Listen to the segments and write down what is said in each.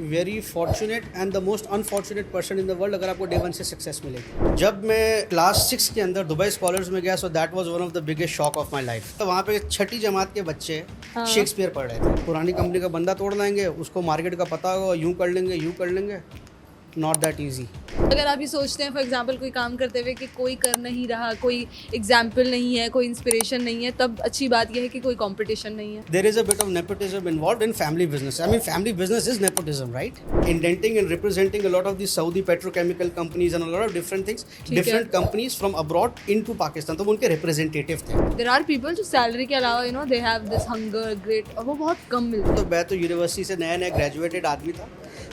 Very fortunate and the most unfortunate person in the world अगर आपको day one से success मिलेगी। जब मैं क्लास 6 के अंदर दुबई स्कॉलर्स में गया, so that was one of the biggest shock of my life. तो वहाँ पे छठी जमात के बच्चे शेक्सपियर पढ़ रहे थे। पुरानी कंपनी का बंदा तोड़ लाएंगे, उसको मार्केट का पता होगा, यूँ कर लेंगे, नॉट दैट ईजी। अगर आप ये सोचते हैं फॉर एग्जांपल कोई काम करते हुए कि कोई कर नहीं रहा, कोई एग्जाम्पल नहीं है, कोई इंस्पिरेशन नहीं है, तब अच्छी बात यह है कि कोई कंपटीशन नहीं है। There is a bit of nepotism involved in family business. I mean, family business is nepotism, right? Indenting and representing a lot of the Saudi petrochemical companies and a lot of different things, different companies from abroad into Pakistan. तो वो उनके representative थे। There are people जो salary के अलावा they have this hunger, great, और वो बहुत कम मिलता है। तो मैं तो यूनिवर्सिटी से नया ग्रेजुएटेड आदमी था।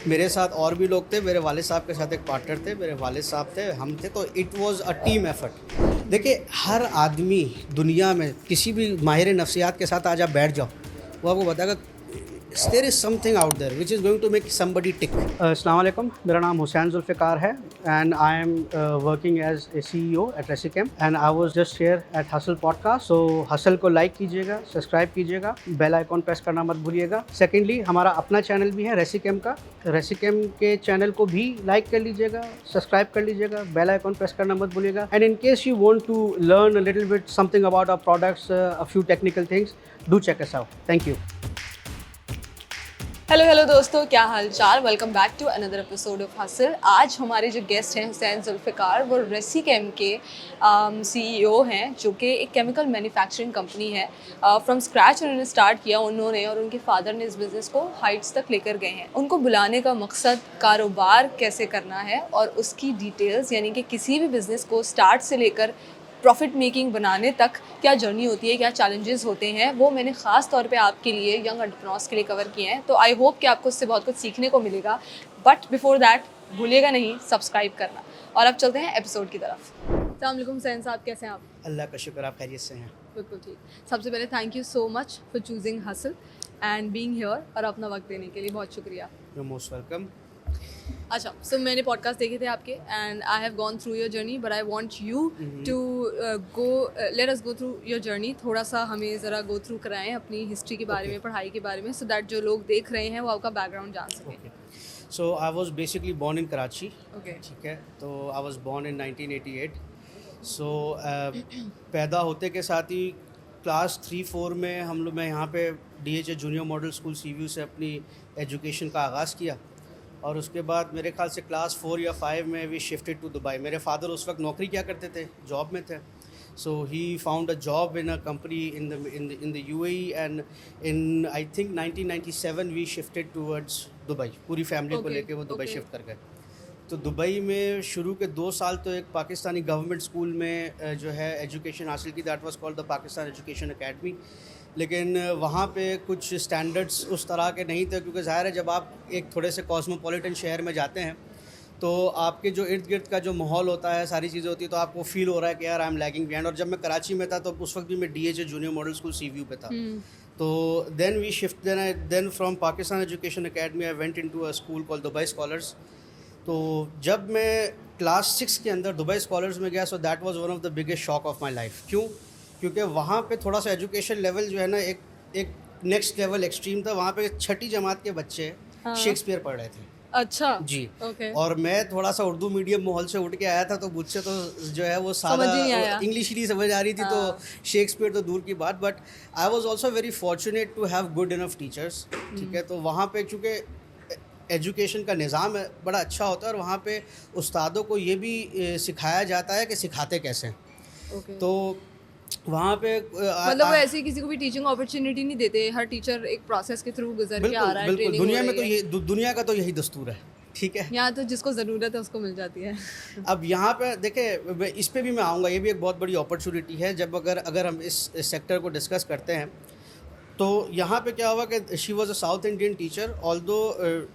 मेरे साथ और भी लोग थे, मेरे वालिद साहब के साथ एक पार्टनर थे, मेरे वालिद साहब थे, हम थे, तो it was a team effort. देखिए, हर आदमी दुनिया में किसी भी माहिर नफ्सियात के साथ आज आप बैठ जाओ, वो आपको बताएगा there is something out there which is going to make somebody tick. अस्सलाम वालेकुम, मेरा नाम हुसैन जुल्फ़िकार है and I am working as a CEO at Resicam and I was just here at Hustle podcast. So Hustle को like कीजिएगा, subscribe कीजिएगा, bell icon press करना मत भूलिएगा। सेकेंडली, हमारा अपना चैनल भी है Resicam का, Resicam के चैनल को भी लाइक कर लीजिएगा, सब्सक्राइब कर लीजिएगा, बेल आइकॉन प्रेस करना मत भूलिएगा। And in case you want to learn a little bit something about our products, a few technical things, do check us out. Thank you. Hello दोस्तों, क्या हाल चाल। Welcome back to another episode of Hustle. आज हमारे जो guest हैं हुसैन जुल्फ़िकार, वो रेसिकेम के सीईओ हैं, जो कि एक केमिकल मैन्युफैक्चरिंग कंपनी है। फ्रॉम स्क्रैच उन्होंने स्टार्ट किया, उन्होंने और उनके फादर ने इस बिज़नेस को हाइट्स तक लेकर गए हैं। उनको बुलाने का मकसद कारोबार कैसे करना है और उसकी डिटेल्स, यानी कि किसी भी बिज़नेस को स्टार्ट से लेकर प्रॉफिट मेकिंग बनाने तक क्या जर्नी होती है, क्या चैलेंजेस होते हैं, वो मैंने ख़ास तौर पे आपके लिए, यंग एंटरप्रेन्योर्स के लिए कवर किए हैं। तो आई होप कि आपको उससे बहुत कुछ सीखने को मिलेगा। बट बिफोर दैट भूलिएगा नहीं सब्सक्राइब करना। और अब चलते हैं एपिसोड की तरफ। अस्सलाम वालेकुम हुसैन साहब, कैसे हैं आप? अल्लाह का शुक्र, आप खैरियत से हैं? बिल्कुल ठीक। सबसे पहले thank you so much for choosing Hustle and being here, और अपना वक्त देने के लिए बहुत शुक्रिया। You most welcome. अच्छा, सो मैंने पॉडकास्ट देखे थे आपके and I have gone through your journey, but I want you to let us go through your journey. थोड़ा सा हमें ज़रा गो थ्रू कराएं अपनी हिस्ट्री के बारे में, पढ़ाई के बारे में, सो दैट जो लोग देख रहे हैं वो आपका बैकग्राउंड जान सकें। So I was basically born in Karachi. Okay, ठीक है, तो आई वाज बॉर्न इन 1988। सो पैदा होते के साथ ही क्लास 3-4 में मैं यहाँ पे DHA Junior Model School sea view से अपनी एजुकेशन का आगाज़ किया। और उसके बाद मेरे ख्याल से क्लास 4 या 5 में वी शिफ्टेड टू दुबई। मेरे फादर उस वक्त नौकरी क्या करते थे, जॉब में थे। So he found a job in a company in the UAE and in I think 1997 we shifted towards Dubai. पूरी फैमिली को लेके वो दुबई शिफ्ट कर गए। तो दुबई में शुरू के 2 साल तो एक पाकिस्तानी गवर्नमेंट स्कूल में जो है एजुकेशन हासिल की, that was called the Pakistan Education academy. लेकिन वहाँ पे कुछ स्टैंडर्ड्स उस तरह के नहीं थे, क्योंकि ज़ाहिर है जब आप एक थोड़े से कॉस्मोपॉलिटन शहर में जाते हैं तो आपके जो इर्द गिर्द का जो माहौल होता है, सारी चीज़ें होती है, तो आपको फील हो रहा है कि यार आई एम लैगिंग बिहाइंड। और जब मैं कराची में था तो उस वक्त भी मैं DHA Junior Model School Seaview पे था। तो then we shift then from Pakistan Education Academy I went into a school called Dubai Scholars. तो जब मैं क्लास 6 के अंदर दुबई स्कॉलर्स में गया, so that was one of the biggest shock of my life. क्यों? क्योंकि वहाँ पे थोड़ा सा एजुकेशन लेवल जो है ना, एक नेक्स्ट लेवल एक्सट्रीम था। वहाँ पे छठी जमात के बच्चे शेक्सपियर पढ़ रहे थे। अच्छा जी, ओके। और मैं थोड़ा सा उर्दू मीडियम माहौल से उठ के आया था, तो मुझसे तो जो है वो सादा इंग्लिश ही नहीं समझ आ रही थी। तो शेक्सपियर तो दूर की बात। But I was also very fortunate to have good enough teachers. ठीक है, तो वहाँ पे चूँकि एजुकेशन का निज़ाम बड़ा अच्छा होता है और वहाँ पे उस्तादों को ये भी सिखाया जाता है कि सिखाते कैसे हैं। तो वहाँ पे मतलब वो ऐसे किसी को भी टीचिंग अपॉर्चुनिटी नहीं देते, हर टीचर एक प्रोसेस के थ्रू गुजर के आ रहा है। बिल्कुल, दुनिया में तो ये दुनिया का तो यही दस्तूर है। ठीक है, यहाँ तो जिसको ज़रूरत है उसको मिल जाती है। अब यहाँ पे देखें, इस पे भी मैं आऊँगा, ये भी एक बहुत बड़ी अपॉर्चुनिटी है। जब अगर हम इस सेक्टर को डिस्कस करते हैं, तो यहाँ पे क्या हुआ कि she was a south Indian teacher. Although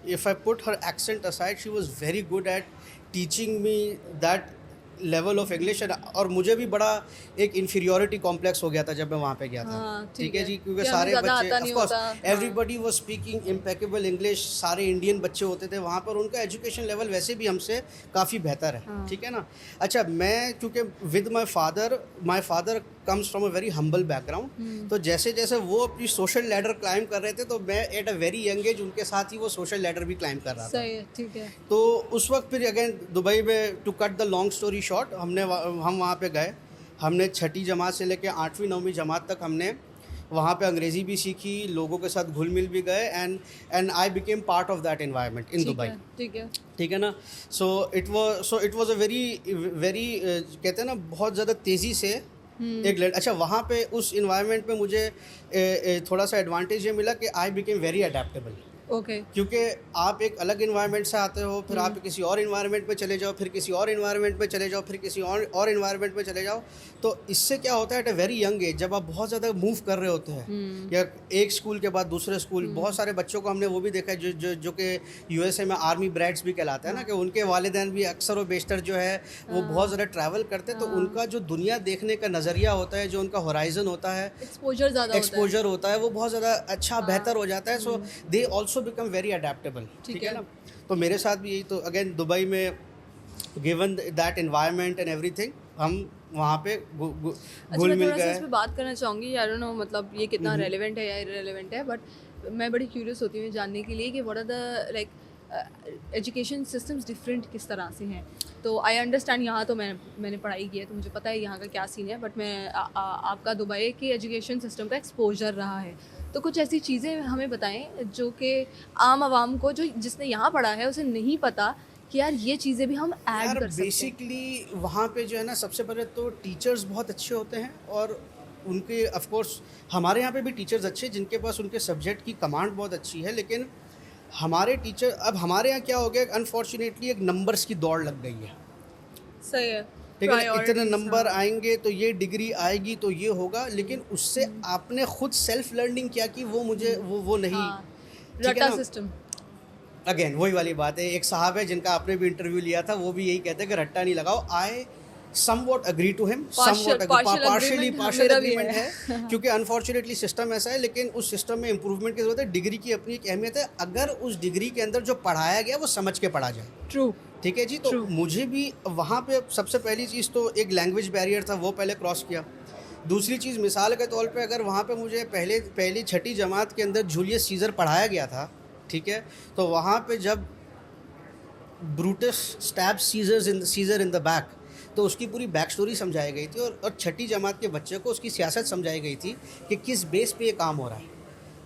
if I put her accent aside, she was very good at teaching me that level of English. और मुझे भी बड़ा एक इन्फीरियोरिटी कॉम्प्लेक्स हो गया था जब मैं वहाँ पे गया था। ठीक है जी, क्योंकि सारे बच्चे of course everybody was speaking impeccable English, सारे इंडियन बच्चे होते थे वहाँ पर। उनका एजुकेशन लेवल वैसे भी हमसे काफ़ी बेहतर है। ठीक है ना। अच्छा, मैं क्योंकि with my father comes from a very humble background, तो जैसे जैसे वो अपनी सोशल लैडर क्लाइम कर रहे थे तो मैं at a very young age उनके साथ ही वो सोशल लैडर भी क्लाइम कर रहा था। सही है, ठीक है। तो उस वक्त फिर अगेन दुबई में, to cut the long story short, हम वहाँ पे गए। हमने 6ठी जमात से लेकर 8वीं 9वीं जमात तक हमने वहाँ पे अंग्रेज़ी भी सीखी, लोगों के साथ घुल मिल भी गए, and I became part of that environment in Dubai. ठीक है। ठीक है ना। So it was a very very कहते हैं ना बहुत ज़्यादा तेज़ी से अच्छा वहाँ पे उस इन्वायरमेंट में मुझे थोड़ा सा एडवांटेज ये मिला कि I became very adaptable. Okay. क्योंकि आप एक अलग इन्वायरमेंट से आते हो, फिर आप किसी और इन्वायरमेंट में चले जाओ, फिर किसी और इन्वायरमेंट में चले जाओ, फिर किसी और इन्वायरमेंट में चले जाओ, तो इससे क्या होता है at a very young age, जब आप बहुत ज़्यादा मूव कर रहे होते हैं या एक स्कूल के बाद दूसरे स्कूल, बहुत सारे बच्चों को हमने वो भी देखा है जो कि यूएसए में आर्मी ब्रैड्स भी कहलाते हैं ना, कि उनके वालिदैन भी अक्सर व बेशतर जो है वो बहुत ज़्यादा ट्रैवल करते हैं, तो उनका जो दुनिया देखने का नज़रिया होता है, जो उनका होराइजन होता है, एक्सपोजर होता है, वो बहुत ज़्यादा अच्छा बेहतर हो जाता है। So they also become very adaptable. ठीक है ना। तो मेरे साथ भी यही, तो अगेन दुबई में given that environment and everything, हम वहाँ पे घुल मिल गए। इस पे बात करना चाहूँगी, आई डोंट नो मतलब ये कितना रेलेवेंट है या इररेलेवेंट है, बट मैं बड़ी क्यूरियस होती हूँ जानने के लिए कि what are the like education systems different किस तरह से हैं। तो आई अंडरस्टैंड, यहाँ तो मैंने पढ़ाई की है तो मुझे पता है यहाँ का क्या सीन है, बट मैं आपका दुबई के एजुकेशन सिस्टम का एक्सपोजर रहा है, तो कुछ ऐसी चीज़ें हमें बताएं जो कि आम आवाम को, जो जिसने यहाँ पढ़ा है उसे नहीं पता कि यार ये चीज़ें भी हम ऐड कर सकते हैं। बेसिकली वहाँ पे जो है ना, सबसे पहले तो टीचर्स बहुत अच्छे होते हैं, और उनके ऑफ कोर्स हमारे यहाँ पे भी टीचर्स अच्छे, जिनके पास उनके सब्जेक्ट की कमांड बहुत अच्छी है, लेकिन हमारे टीचर, अब हमारे यहाँ क्या हो गया, अनफॉर्चुनेटली एक नंबर्स की दौड़ लग गई है। सही है, ठीक है, इतने नंबर आएंगे तो ये डिग्री आएगी तो ये होगा, लेकिन उससे आपने खुद सेल्फ लर्निंग क्या की, वो मुझे वो नहीं। रट्टा सिस्टम, अगेन वही वाली बात है। एक साहब है जिनका आपने भी इंटरव्यू लिया था, वो भी यही कहते हैं कि रट्टा नहीं लगाओ। I somewhat agree to him, partially agreement है, क्योंकि अनफॉर्चुनेटली सिस्टम ऐसा है, लेकिन उस सिस्टम में इंप्रूवमेंट की जरूरत है। डिग्री की अपनी एक अहमियत है, अगर उस डिग्री के अंदर जो पढ़ाया गया वो समझ के पढ़ा जाए। ट्रू, ठीक है जी। तो मुझे भी वहाँ पे सबसे पहली चीज़ तो एक लैंग्वेज बैरियर था, वो पहले क्रॉस किया। दूसरी चीज़, मिसाल के तौर पे अगर वहाँ पे मुझे पहली 6ठी जमात के अंदर जूलियस सीज़र पढ़ाया गया था, ठीक है, तो वहाँ पे जब Brutus stab Caesar in the back, तो उसकी पूरी बैक स्टोरी समझाई गई थी, और 6ठी जमात के बच्चे को उसकी सियासत समझाई गई थी कि किस बेस पे ये काम हो रहा है।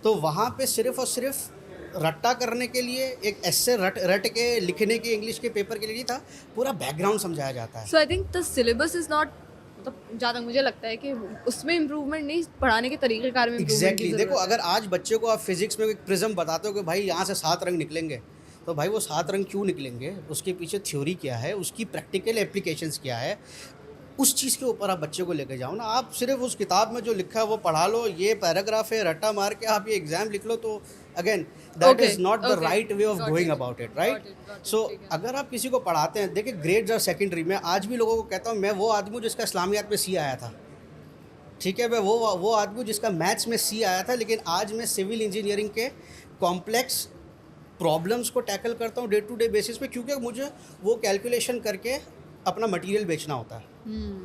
तो वहाँ पे सिर्फ़ और सिर्फ रट्टा करने के लिए, एक ऐसे रट के लिखने के इंग्लिश के पेपर के लिए नहीं था, पूरा बैकग्राउंड समझाया जाता है। So I think the syllabus is not, मतलब जहाँ तक मुझे लगता है कि उसमें इम्प्रूवमेंट नहीं, पढ़ाने के तरीक़ेकार में एग्जैक्टली। देखो, अगर आज बच्चे को आप फिजिक्स में एक प्रिज्म बताते हो कि भाई यहाँ से 7 रंग निकलेंगे, तो भाई वो 7 रंग क्यों निकलेंगे, उसके पीछे थ्योरी क्या है, उसकी प्रैक्टिकल एप्लीकेशंस क्या है, उस चीज़ के ऊपर आप बच्चे को लेके जाओ ना। आप सिर्फ उस किताब में जो लिखा है वो पढ़ा लो, ये पैराग्राफ है, रट्टा मार के आप ये एग्ज़ाम लिख लो, तो again that is not the right way of going about it, right. So अगर आप किसी को पढ़ाते हैं, देखिए ग्रेड्स और सेकेंडरी में, आज भी लोगों को कहता हूँ, मैं वो आदमी हूँ जिसका इस्लामियात में C आया था, ठीक है, मैं वो आदमी हूँ जिसका मैथ्स में C आया था, लेकिन आज मैं सिविल इंजीनियरिंग के कॉम्प्लेक्स प्रॉब्लम्स को टैकल करता हूँ डे टू डे बेसिस पे, क्योंकि मुझे वो कैलकुलेशन करके अपना मटेरियल बेचना होता है।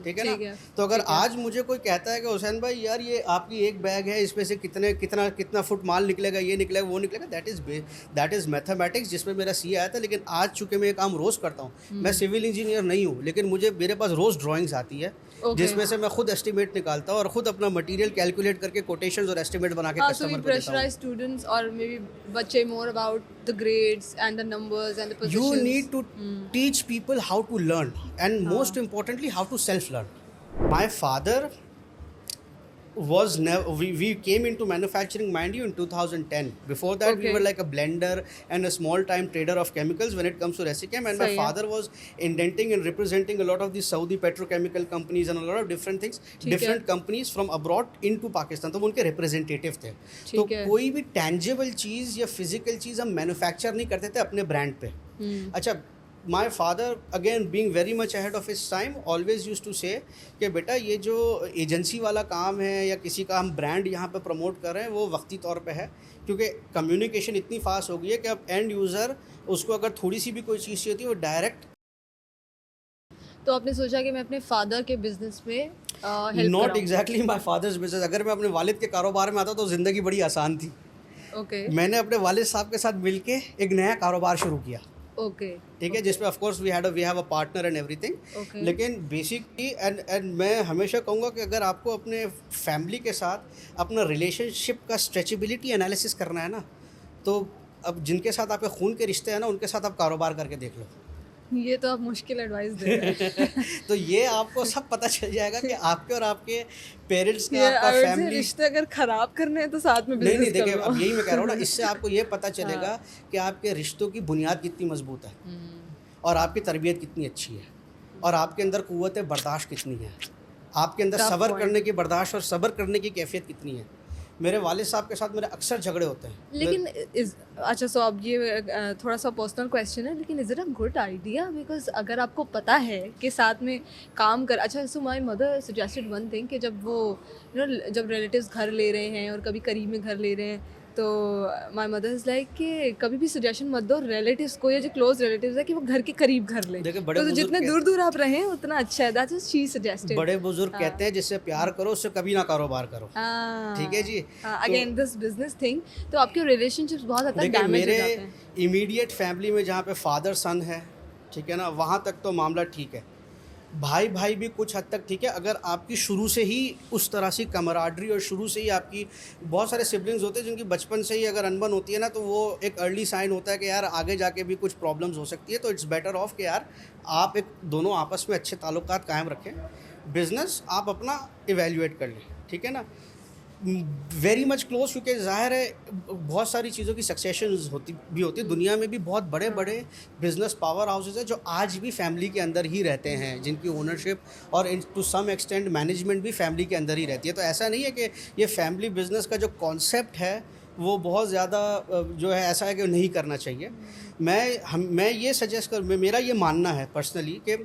ठीक है ना। तो अगर आज मुझे कोई कहता है कि हुसैन भाई यार ये आपकी एक बैग है, इसमें से कितना फुट माल निकलेगा, ये निकलेगा, वो निकलेगा, दैट इज़ मैथमेटिक्स, जिसमें मेरा C आया था। लेकिन आज चूँकि मैं ये काम रोज़ करता हूँ, मैं सिविल इंजीनियर नहीं हूँ, लेकिन मेरे पास रोज़ ड्राइंग्स आती है, जिसमें से मैं खुद एस्टिमेट निकालता हूँ और खुद अपना मटेरियल कैलकुलेट करके कोटेशंस और एस्टिमेट बना के कस्टमर को देता हूँ। स्टूडेंट्स और मे बी बच्चे more about the grades and the numbers and the positions. You need to teach people how to learn, and most importantly how to self learn. My father was we came into manufacturing, mind you, in 2010. Before that we were like a blender and a small time trader of chemicals when it comes to Resichem, and my father was indenting and representing a lot of these Saudi petrochemical companies and a lot of different things, different companies from abroad into Pakistan. तो वो उनके representative थे। तो कोई भी tangible चीज़ या physical चीज़ हम manufacture नहीं करते थे अपने brand पे। अच्छा, my father again being very much ahead of his time always used to say कि बेटा ये जो एजेंसी वाला काम है या किसी का हम ब्रांड यहाँ पे प्रमोट कर रहे हैं, वो वक्ती तौर पे है, क्योंकि कम्युनिकेशन इतनी फास्ट हो गई है कि अब एंड यूज़र उसको अगर थोड़ी सी भी कोई चीज़ चाहिए होती है वो डायरेक्ट। तो आपने सोचा कि मैं अपने फादर के बिजनेस में हेल्प नॉट कराऊं? Exactly my father's business. अगर मैं अपने वालिद के कारोबार में आता तो ज़िंदगी बड़ी आसान थी। ओके मैंने अपने वालिद साहब के साथ मिलके एक नया कारोबार शुरू किया, ओके ठीक है, जिसमें of course we have a partner and everything. Okay. लेकिन बेसिकली एंड मैं हमेशा कहूँगा कि अगर आपको अपने फैमिली के साथ अपना रिलेशनशिप का स्ट्रेचेबिलिटी एनालिसिस करना है ना, तो अब जिनके साथ आपके खून के रिश्ते हैं ना, उनके साथ आप कारोबार करके देख लो। ये तो आप मुश्किल एडवाइस दे रहे हैं। तो ये आपको सब पता चल जाएगा कि आपके और आपके पेरेंट्स का, ये आपका I would say फैमिली। रिश्ते अगर खराब करने हैं तो साथ में नहीं बिजनेस कर देखिए, लो। अब यही मैं कह रहा हूँ ना, इससे आपको ये पता चलेगा कि आपके रिश्तों की बुनियाद कितनी मजबूत है और आपकी तरबियत कितनी अच्छी है और आपके अंदर क़ुव्वत बर्दाश्त कितनी है, आपके अंदर Tough सब्र point. करने की बर्दाश्त और सब्र करने की कैफियत कितनी है। मेरे वालिद साहब के साथ मेरे अक्सर झगड़े होते हैं। लेकिन अच्छा सो अब ये थोड़ा सा पर्सनल क्वेश्चन है, लेकिन is it a good idea? Because अगर आपको पता है कि साथ में काम कर, अच्छा so my mother suggested one thing कि जब वो जब रिलेटिव्स घर ले रहे हैं और कभी करीब में घर ले रहे हैं, तो माय मदर इज़ लाइक कि कभी भी सजेशन मत दो रिलेटिव्स को या जो क्लोज रिलेटिव्स है कि वो घर के करीब घर ले। देखिए, बड़े तो बुजुर्ग जितने दूर दूर आप रहें उतना अच्छा है। That is she suggested. बड़े बुजुर्ग कहते हैं जिससे प्यार करो उससे कभी ना कारोबार करो। ठीक है जी। अगेन दिस बिजनेस थिंग, तो आपके रिलेशनशिप्स बहुत हद तक देखिए, डैमेज हो मेरे जाते हैं। इमीडिएट फैमिली में जहाँ पे फादर सन है, ठीक है ना, वहाँ तक तो मामला ठीक है। भाई भाई भी कुछ हद तक ठीक है। अगर आपकी शुरू से ही उस तरह से कमराडरी और शुरू से ही आपकी, बहुत सारे सिबलिंग्स होते हैं जिनकी बचपन से ही अगर अनबन होती है ना, तो वो एक अर्ली साइन होता है कि यार आगे जाके भी कुछ प्रॉब्लम्स हो सकती है। तो इट्स बेटर ऑफ कि यार आप एक दोनों आपस में अच्छे ताल्लुकात कायम रखें, बिज़नेस आप अपना इवेल्युएट कर लें, ठीक है ना, वेरी मच क्लोज, क्योंकि ज़ाहिर है बहुत सारी चीज़ों की सक्सेशन होती है। दुनिया में भी बहुत बड़े बड़े बिजनेस पावर हाउसेज हैं जो आज भी फैमिली के अंदर ही रहते हैं, जिनकी ओनरशिप और टू सम एक्सटेंड मैनेजमेंट भी फैमिली के अंदर ही रहती है। तो ऐसा नहीं है कि ये फैमिली बिजनेस का जो कॉन्सेप्ट है वो बहुत ज़्यादा जो है ऐसा है कि नहीं करना चाहिए। मैं ये सजेस्ट कर, मेरा ये मानना है पर्सनली कि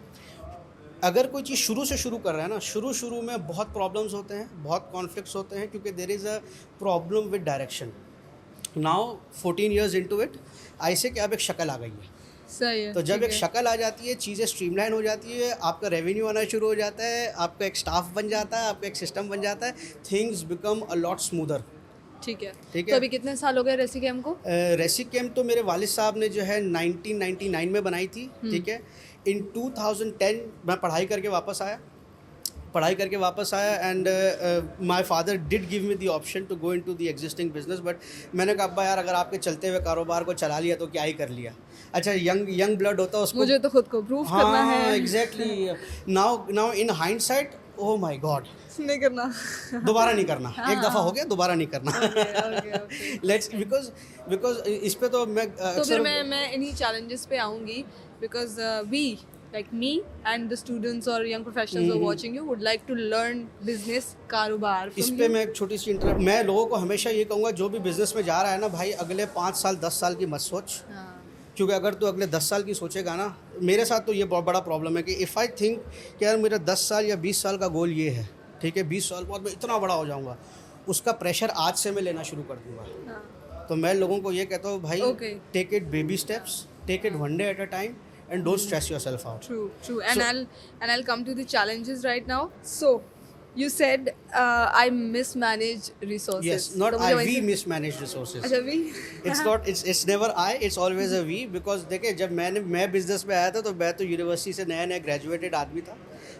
अगर कोई चीज़ शुरू से शुरू कर रहा है ना, शुरू में बहुत प्रॉब्लम्स होते हैं, बहुत कॉन्फ्लिक्ट्स होते हैं, क्योंकि there is a problem with direction. Now 14 years into it, ऐसे कि अब एक शक्ल आ गई है। सही है। तो जब ठीक एक है। शक्ल आ जाती है, चीज़ें स्ट्रीमलाइन हो जाती है, आपका रेवेन्यू आना शुरू हो जाता है, आपका एक स्टाफ बन जाता है, आपका एक सिस्टम बन जाता है, things become a lot smoother. ठीक है। ठीक तो है। अभी कितने साल हो गए रेसिकेम को? रेसिकेम तो मेरे वालिद साहब ने जो है 1999 में बनाई थी, ठीक है। इन 2010 मैं पढ़ाई करके वापस आया and my father did give me the option to go into the existing business, but मैंने कहा अब्बा यार अगर आपके चलते हुए कारोबार को चला लिया तो क्या ही कर लिया। अच्छा, यंग ब्लड होता है, उसको मुझे तो खुद को प्रूव करना है। Exactly. Now in hindsight, oh my God, नहीं करना। दोबारा नहीं करना। एक दफ़ा हो गया, दोबारा नहीं करना। ओके। लेट्स बिकॉज इस पे तो मैं तो फिर मैं इन्हीं चैलेंजेस पे आऊंगी, because we like me and the students or young professionals who are watching you would like to learn business कारोबार इस from पे you. मैं एक छोटी सी मैं लोगों को हमेशा ये कहूँगा, जो भी बिज़नेस में जा रहा है ना भाई, अगले 5 साल 10 साल की मत सोच। हाँ। क्योंकि अगर तू अगले 10 साल की सोचेगा ना, मेरे साथ तो ये बहुत बड़ा प्रॉब्लम है कि इफ़ आई थिंक कि यार मेरा 10 साल या 20 साल का गोल ये है, ठीक है, 20 साल बाद मैं इतना बड़ा हो जाऊँगा, उसका प्रेशर आज से मैं लेना शुरू कर दूँगा। हाँ। तो मैं लोगों को ये कहता हूँ भाई, Okay. Take it baby steps, take it one day at a time and don't stress yourself out. True. And I'll come to the challenges right now. So, you said I mismanage resources. Yes, not तो I, मुझे we वैसे- mismanage resources. अच्छा we It's never I, it's always a we, because देखिए जब मैं business में आया था तो मैं तो यूनिवर्सिटी से नया ग्रेजुएटेड आदमी था।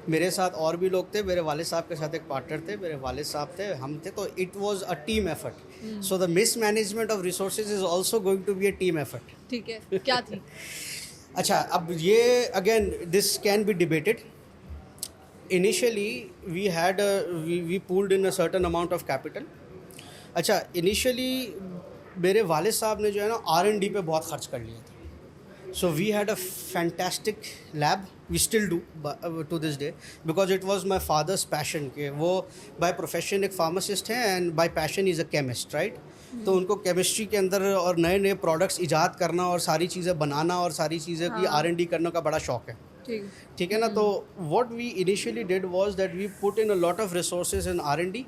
मेरे साथ और भी लोग थे, मेरे वालिद साहब के साथ एक पार्टनर थे, मेरे वालिद साहब थे, हम थे, तो it was a team effort. So the mismanagement of resources is also going to be a team effort. ठीक है, क्या थी? अच्छा, अब ये again this can be debated. Initially we pooled in a certain amount of capital. अच्छा, initially मेरे वालिद साहब ने जो है ना R&D पे बहुत खर्च कर लिया था। So we had a fantastic lab, we still do to this day, because it was my father's passion. के वो बाय प्रोफेशन एक फार्मासिस्ट हैं and by passion is a chemist, right. तो उनको केमिस्ट्री के अंदर और नए नए प्रोडक्ट्स ईजाद करना और सारी चीज़ें बनाना और सारी चीज़ें की R&D करने का बड़ा शौक है, ठीक है ना। तो what we initially did was that we put in a lot of resources in R&D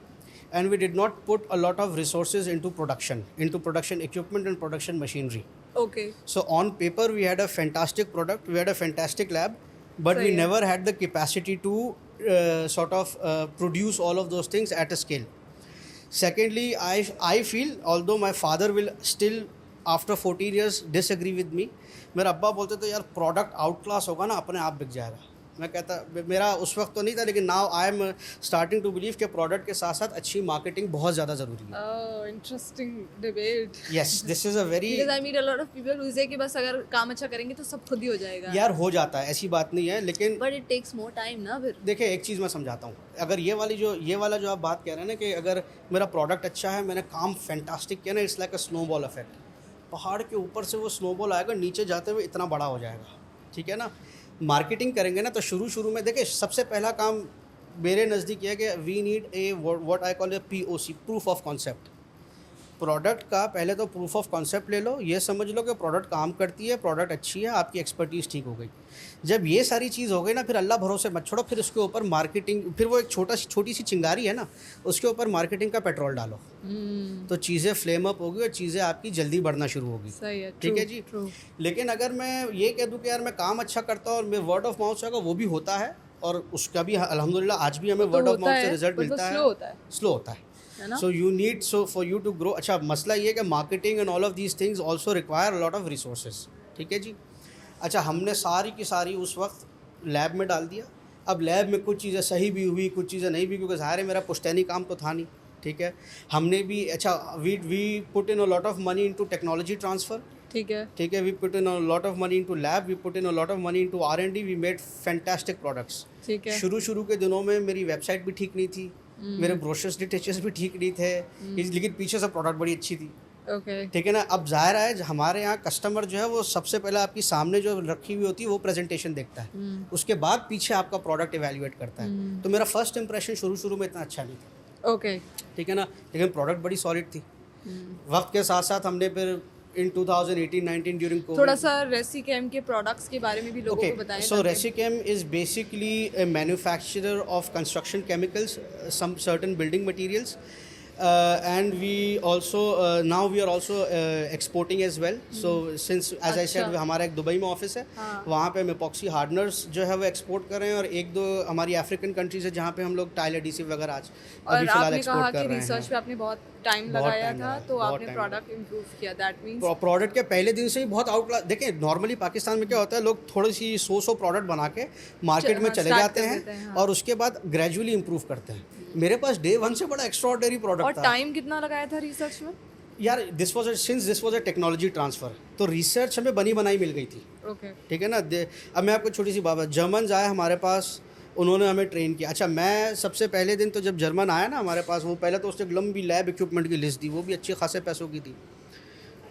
and we did not put a lot of resources into production equipment and production machinery. Okay. So on paper we had a fantastic product, we had a fantastic lab, but we सही है। never had the capacity to sort of produce all of those things at a scale. Secondly, I feel, although my father will still after 14 years disagree with me, मेरा अब्बा बोलते तो यार product out class होगा ना अपने आप बिक जाएगा. मैं कहता, मेरा उस वक्त तो नहीं था, लेकिन now I am starting to believe कि प्रोडक्ट के साथ साथ अच्छी मार्केटिंग बहुत ज़्यादा ज़रूरी है. Oh, interesting debate. Yes, this is a very, Because I meet a lot of people who say कि बस अगर काम अच्छा करेंगे तो सब खुद ही हो जाएगा. यार हो जाता है, ऐसी बात नहीं है, लेकिन But it takes more time ना फिर. देखिए एक चीज़ मैं समझाता हूँ. अगर ये वाला जो आप बात कह रहे हैं ना कि अगर मेरा प्रोडक्ट अच्छा है, मैंने काम फैंटास्टिक किया ना, it's like a snowball effect. पहाड़ के ऊपर से वो स्नोबॉल आएगा, नीचे जाते हुए इतना बड़ा हो जाएगा. ठीक है ना. मार्केटिंग करेंगे ना तो शुरू में देखिए सबसे पहला काम मेरे नज़दीक ये है कि we need a what I call a POC, proof of concept. Product का पहले तो प्रूफ ऑफ कॉन्सेप्ट ले लो, ये समझ लो कि प्रोडक्ट काम करती है, प्रोडक्ट अच्छी है, आपकी एक्सपर्टीज़ ठीक हो गई. जब ये सारी चीज़ हो गई ना, फिर अल्लाह भरोसे मत छोड़ो, फिर उसके ऊपर मार्केटिंग, फिर वो एक छोटी सी चिंगारी है ना, उसके ऊपर मार्केटिंग का पेट्रोल डालो. तो चीज़ें फ्लेम अप होगी और चीज़ें आपकी जल्दी बढ़ना शुरू होगी. सही है. ठीक है जी. लेकिन अगर मैं ये कह दूँ कि यार मैं काम अच्छा करता हूँ और मैं वर्ड ऑफ माउथ से, वो भी होता है और उसका भी अल्हम्दुलिल्लाह आज भी हमें वर्ड ऑफ माउथ से रिजल्ट मिलता है. स्लो होता है. So you need, so for you to grow, अच्छा मसला ये है कि marketing and all of these things also require a lot of resources. ठीक है जी. अच्छा, हमने सारी की सारी उस वक्त लैब में डाल दिया. अब लैब में कुछ चीज़ें सही भी हुई, कुछ चीज़ें नहीं भी, क्योंकि ज़ाहिर है मेरा पुश्तैनी काम तो था नहीं. ठीक है. हमने भी अच्छा we put in a lot of money into technology transfer. ठीक है. We put in a lot of money into lab, we put in a lot of money into R&D. We made fantastic products. ठीक है. शुरू के दिनों में मेरी website भी ठीक नहीं थी, मेरे ब्रोशर्स डिटेचर्स भी ठीक नहीं थे, लेकिन पीछे से प्रोडक्ट बड़ी अच्छी थी. ठीक है ना. अब ज़ाहिर है हमारे यहाँ कस्टमर जो है वो सबसे पहले आपकी सामने जो रखी हुई होती है वो प्रेजेंटेशन देखता है, उसके बाद पीछे आपका प्रोडक्ट इवेल्युएट करता है. तो मेरा फर्स्ट इंप्रेशन शुरू में इतना अच्छा नहीं था. ठीक है ना. लेकिन प्रोडक्ट बड़ी सॉलिड थी. वक्त के साथ साथ हमने फिर in 2018-19 during COVID. थोड़ा सा रेसिकेम के प्रोडक्ट्स के बारे में भी लोगों को बताएं. So रेसिकेम is basically a manufacturer of construction chemicals, some certain building materials. And we also now we are also exporting as well. So since as I said हमारा एक दुबई में ऑफिस है, वहाँ पे हम epoxy hardeners जो है वो एक्सपोर्ट कर रहे हैं, और एक दो हमारी अफ्रीकन कंट्रीज है जहाँ पे हम लोग टाइल एडिसिव वगैरह आज अभी फिलहाल एक्सपोर्ट कर रहे हैं. रिसर्च पे आपने बहुत टाइम लगाया था, तो आपने प्रोडक्ट इंप्रूव किया. दैट मींस प्रोडक्ट के पहले दिन से ही बहुत आउट क्लास. देखिए नॉर्मली पाकिस्तान में क्या होता है, लोग थोड़ी सी 100 प्रोडक्ट बना के मार्केट में चले जाते हैं और उसके बाद ग्रेजुअली इंप्रूव करते हैं. मेरे पास डे 1 से बड़ा एक्स्ट्राऑर्डिनरी प्रोडक्ट था. और टाइम कितना लगाया था रिसर्च में? यार this was a technology transfer, तो रिसर्च हमें बनी बनाई मिल गई थी. ठीक है ना. अब मैं आपको छोटी सी बात, जर्मन आए हमारे पास, उन्होंने हमें ट्रेन किया. अच्छा, मैं सबसे पहले दिन तो जब जर्मन आया ना हमारे पास, वो पहले तो उसने लंबी लैब इक्विपमेंट की लिस्ट दी, वो भी अच्छे खासे पैसों की थी.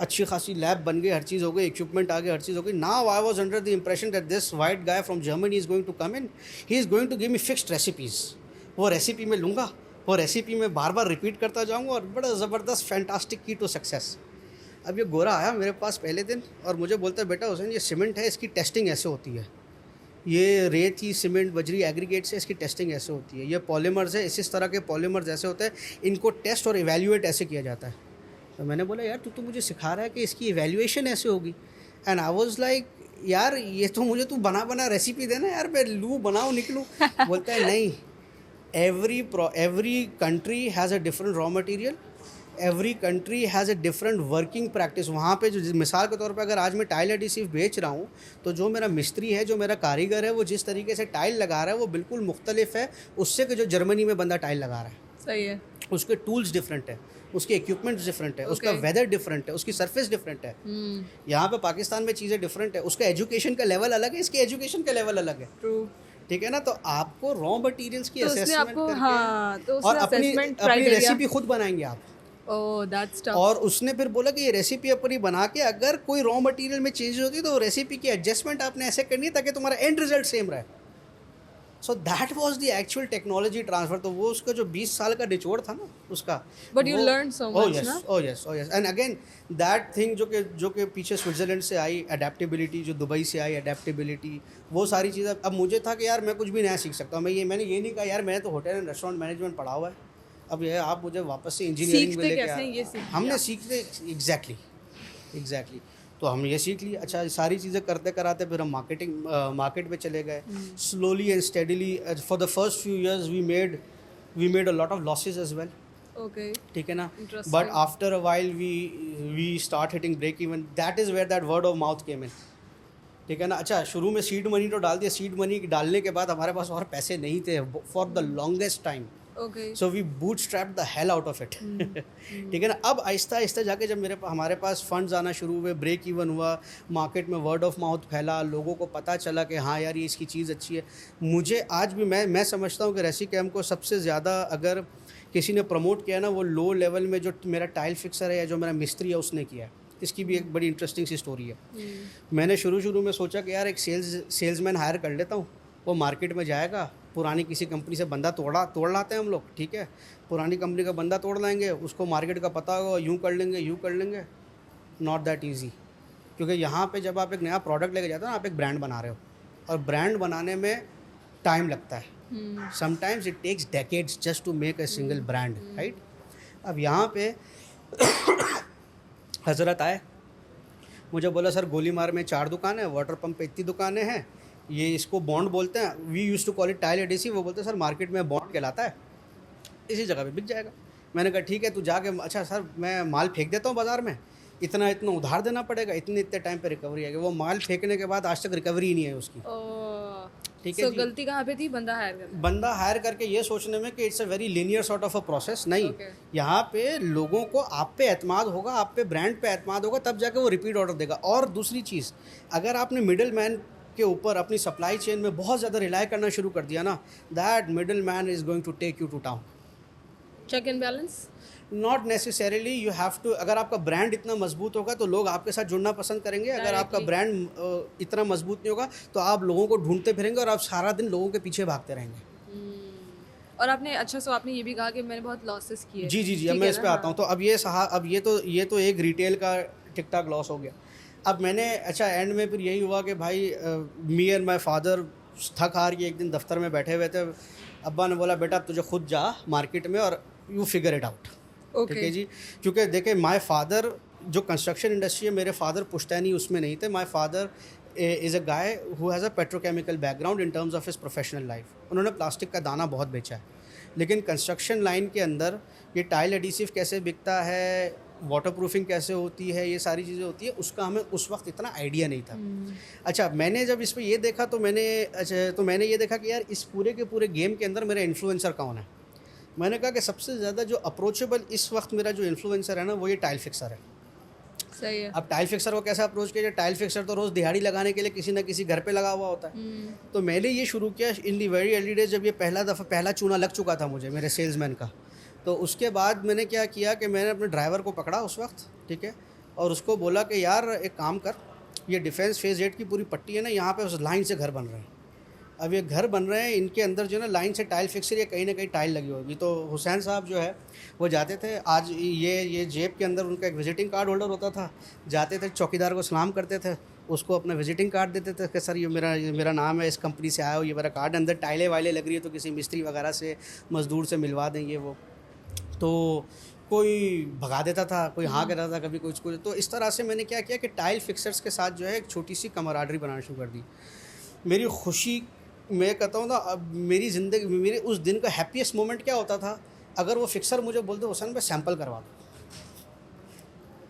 अच्छी खासी लैब बन गई, हर चीज़ हो गई, इक्विपमेंट आ गए, हर चीज़ हो गई. Now I was under the impression that this white guy from Germany is going to come in, he is going to give me fixed recipes. वो रेसिपी मैं लूँगा, वो रेसिपी मैं बार बार रिपीट करता जाऊँगा, और बड़ा ज़बरदस्त फैंटास्टिक की टू सक्सेस. अब ये गोरा आया मेरे पास पहले दिन और मुझे बोलता है, बेटा हुसैन ये सीमेंट है, इसकी टेस्टिंग ऐसे होती है. ये रेत ही सीमेंट बजरी एग्रीगेट से इसकी टेस्टिंग ऐसे होती है. ये पॉलीमर्स है, इस तरह के पॉलीमर्स ऐसे होते हैं, इनको टेस्ट और इवैल्यूएट ऐसे किया जाता है. तो मैंने बोला यार तू तो मुझे सिखा रहा है कि इसकी इवैल्यूएशन ऐसे होगी. एंड आई वाज लाइक यार ये तो मुझे तू बना रेसिपी देना यार, मैं लूँ बनाऊँ निकलूँ. बोलता है नहीं, every country has a different raw material, every country has a different working practice. वहाँ पे जो मिसाल के तौर पे अगर आज मैं टाइल एडिसिव बेच रहा हूँ, तो जो मेरा मिस्त्री है, जो मेरा कारीगर है, वो जिस तरीके से टाइल लगा रहा है वो बिल्कुल मुख्तलिफ है उससे कि जो जर्मनी में बंदा टाइल लगा रहा है. सही है. उसके टूल्स डिफरेंट है, उसके इक्विपमेंट्स डिफरेंट है, उसका वेदर डिफरेंट है, उसकी सरफेस डिफरेंट है. यहाँ पे पाकिस्तान में चीज़ें डिफरेंट है, उसका एजुकेशन का लेवल अलग है, इसके एजुकेशन का लेवल अलग है. ट्रू. ठीक है ना. तो आपको रॉ मटेरियल्स की असेसमेंट करके, हाँ, तो और अपनी रेसिपी खुद बनाएंगे आप. that's tough. और उसने फिर बोला कि ये रेसिपी अपनी बना के अगर कोई रॉ मटेरियल में चेंज होती है तो रेसिपी की एडजस्टमेंट आपने ऐसे करनी है ताकि तुम्हारा एंड रिजल्ट सेम रहे. So that was the actual technology transfer. तो वो उसका जो 20 साल का निचोड़ था ना उसका. But you learn so much ना. Oh yes. And again that thing जो कि पीछे स्विट्ज़रलैंड से आई अडेप्टेबिलिटी, जो दुबई से आई अडेप्टेबिलिटी, वो सारी चीज़ें. अब मुझे था कि यार मैं कुछ भी नया सीख सकता हूँ. मैंने ये नहीं कहा यार मैंने तो होटल एंड रेस्टोरेंट मैनेजमेंट पढ़ा हुआ है, अब ये आप मुझे वापस से इंजीनियरिंग में लेके आए. हमने सीखते एग्जैक्टली. तो हम ये सीख लिया। अच्छा, सारी चीज़ें करते कराते फिर हम मार्केट में चले गए। Slowly and steadily for the first few years we made a lot of losses as well. Okay, ठीक है ना, Interesting. But after a while we start hitting break even, that is where that word of mouth came in. ठीक है ना। अच्छा, शुरू में seed money तो डाल दिया, सीड मनी डालने के बाद हमारे पास और पैसे नहीं थे for the longest time, okay, so we bootstrap the hell out of it. ठीक है ना। अब आहिस्ता आहिस्ता जाके जब हमारे पास फंड्स आना शुरू हुए, ब्रेक इवन हुआ, मार्केट में वर्ड ऑफ माउथ फैला, लोगों को पता चला कि हाँ यार ये इसकी चीज़ अच्छी है। मुझे आज भी मैं समझता हूँ कि रेसी कैम को सबसे ज़्यादा अगर किसी ने प्रमोट किया ना, वो लो लेवल में जो मेरा टाइल फिक्सर है या जो मेरा मिस्त्री है उसने किया है। इसकी भी एक बड़ी इंटरेस्टिंग सी स्टोरी है। मैंने शुरू में सोचा कि यार एक सेल्समैन हायर कर लेता हूँ, वो मार्केट में जाएगा, पुरानी किसी कंपनी से बंदा तोड़ लाते हैं हम लोग। ठीक है, पुरानी कंपनी का बंदा तोड़ लाएंगे, उसको मार्केट का पता होगा, यूँ कर लेंगे। नॉट दैट ईजी, क्योंकि यहाँ पे जब आप एक नया प्रोडक्ट लेके जाते हो ना, आप एक ब्रांड बना रहे हो, और ब्रांड बनाने में टाइम लगता है। Sometimes it takes decades just to make a single brand, right. अब यहाँ पे हजरत आए, मुझे बोला सर गोलीमार में 4 दुकान है, वाटर पंप पे इतनी दुकानें हैं, ये इसको बॉन्ड बोलते हैं, we use to call it tile adhesive. वो बोलते हैं सर मार्केट में बॉन्ड कहलाता है, इसी जगह पे बिक जाएगा। मैंने कहा ठीक है, तू जाके, अच्छा सर मैं माल फेंक देता हूँ बाज़ार में, इतना उधार देना पड़ेगा, इतने टाइम पे रिकवरी आएगी। वो माल फेंकने के बाद आज तक रिकवरी ही नहीं है उसकी। ठीक है। So, गलती कहाँ पे थी? बंदा हायर करके ये सोचने में कि it's a very linear sort of a process. नहीं, Okay. यहाँ पे लोगों को आप पे एतमाद होगा, आप पे ब्रांड पे एतमाद होगा, तब जाके वो रिपीट ऑर्डर देगा। और दूसरी चीज़, अगर आपने मिडिल मैन के ऊपर अपनी सप्लाई चेन में बहुत ज़्यादा रिलाई करना शुरू कर दिया ना, that middle man is going to take you to town. Check and balance not necessarily, you have to. अगर आपका ब्रांड इतना मजबूत होगा तो लोग आपके साथ जुड़ना पसंद करेंगे। अगर आपका ब्रांड इतना मजबूत नहीं होगा तो आप लोगों को ढूंढते फिरेंगे और आप सारा दिन लोगों के पीछे भागते रहेंगे। और आपने, अच्छा सो आपने ये भी कहा कि मैंने बहुत लॉसेस किए। जी, अब मैं इस पे आता हूँ। तो अब ये तो एक रिटेल का टिक टाक लॉस हो गया। अब मैंने, अच्छा एंड में फिर यही हुआ कि भाई मी एंड माई फादर थक हार के एक दिन दफ्तर में बैठे हुए थे, अब्बा ने बोला बेटा तुझे खुद जा मार्केट में और यू फिगर इट आउट। ठीक है जी, क्योंकि देखें माय फादर जो कंस्ट्रक्शन इंडस्ट्री है, मेरे फादर पुश्तैनी उसमें नहीं थे। My father is a guy who has a petrochemical background in terms of his professional life. उन्होंने प्लास्टिक का दाना बहुत बेचा है, लेकिन कंस्ट्रक्शन लाइन के अंदर ये टाइल एडिसिव कैसे बिकता है, वाटर प्रूफिंग कैसे होती है, ये सारी चीज़ें होती है, उसका हमें उस वक्त इतना आइडिया नहीं था। अच्छा, मैंने जब इस पर ये देखा तो मैंने ये देखा कि यार इस पूरे के पूरे गेम के अंदर मेरा इन्फ्लुएंसर कौन है। मैंने कहा कि सबसे ज़्यादा जो अप्रोचेबल इस वक्त मेरा जो इन्फ्लुएंसर है ना, वो ये टाइल फिक्सर है। सही है। अब टाइल फिक्सर को कैसे अप्रोच किया? टाइल फिक्सर तो रोज़ दिहाड़ी लगाने के लिए किसी ना किसी घर पे लगा हुआ होता है। तो मैंने ये शुरू किया इन दी वेरी अर्ली डेज, जब ये पहला चूना लग चुका था मुझे मेरे सेल्समैन का। तो उसके बाद मैंने क्या किया कि मैंने अपने ड्राइवर को पकड़ा उस वक्त, ठीक है, और उसको बोला कि यार एक काम कर, ये डिफेंस फेज़ 8 की पूरी पट्टी है ना, यहाँ पे उस लाइन से घर बन रहे हैं। अब ये घर बन रहे हैं, इनके अंदर जो है ना लाइन से टाइल फिक्सर या कहीं ना कहीं टाइल लगी होगी। तो हुसैन साहब जो है वो जाते थे, आज ये जेब के अंदर उनका एक विजिटिंग कार्ड होल्डर होता था, जाते थे चौकीदार को सलाम करते थे, उसको अपना विजिटिंग कार्ड देते थे कि सर ये मेरा नाम है, इस कंपनी से आया हो, ये मेरा कार्ड, अंदर टाइलें वाइलें लग रही है तो किसी मिस्त्री वगैरह से मज़दूर से मिलवा देंगे वो। तो कोई भगा देता था, कोई हाँ कहता था, कभी कुछ। तो इस तरह से मैंने क्या किया कि टाइल फिक्सर्स के साथ जो है एक छोटी सी कमराडरी बनाना शुरू कर दी। मेरी खुशी, मैं कहता हूँ ना, अब मेरी ज़िंदगी, मेरे उस दिन का हैप्पीएस्ट मोमेंट क्या होता था, अगर वो फिक्सर मुझे बोलते हुसैन भाई सैंपल करवा दो,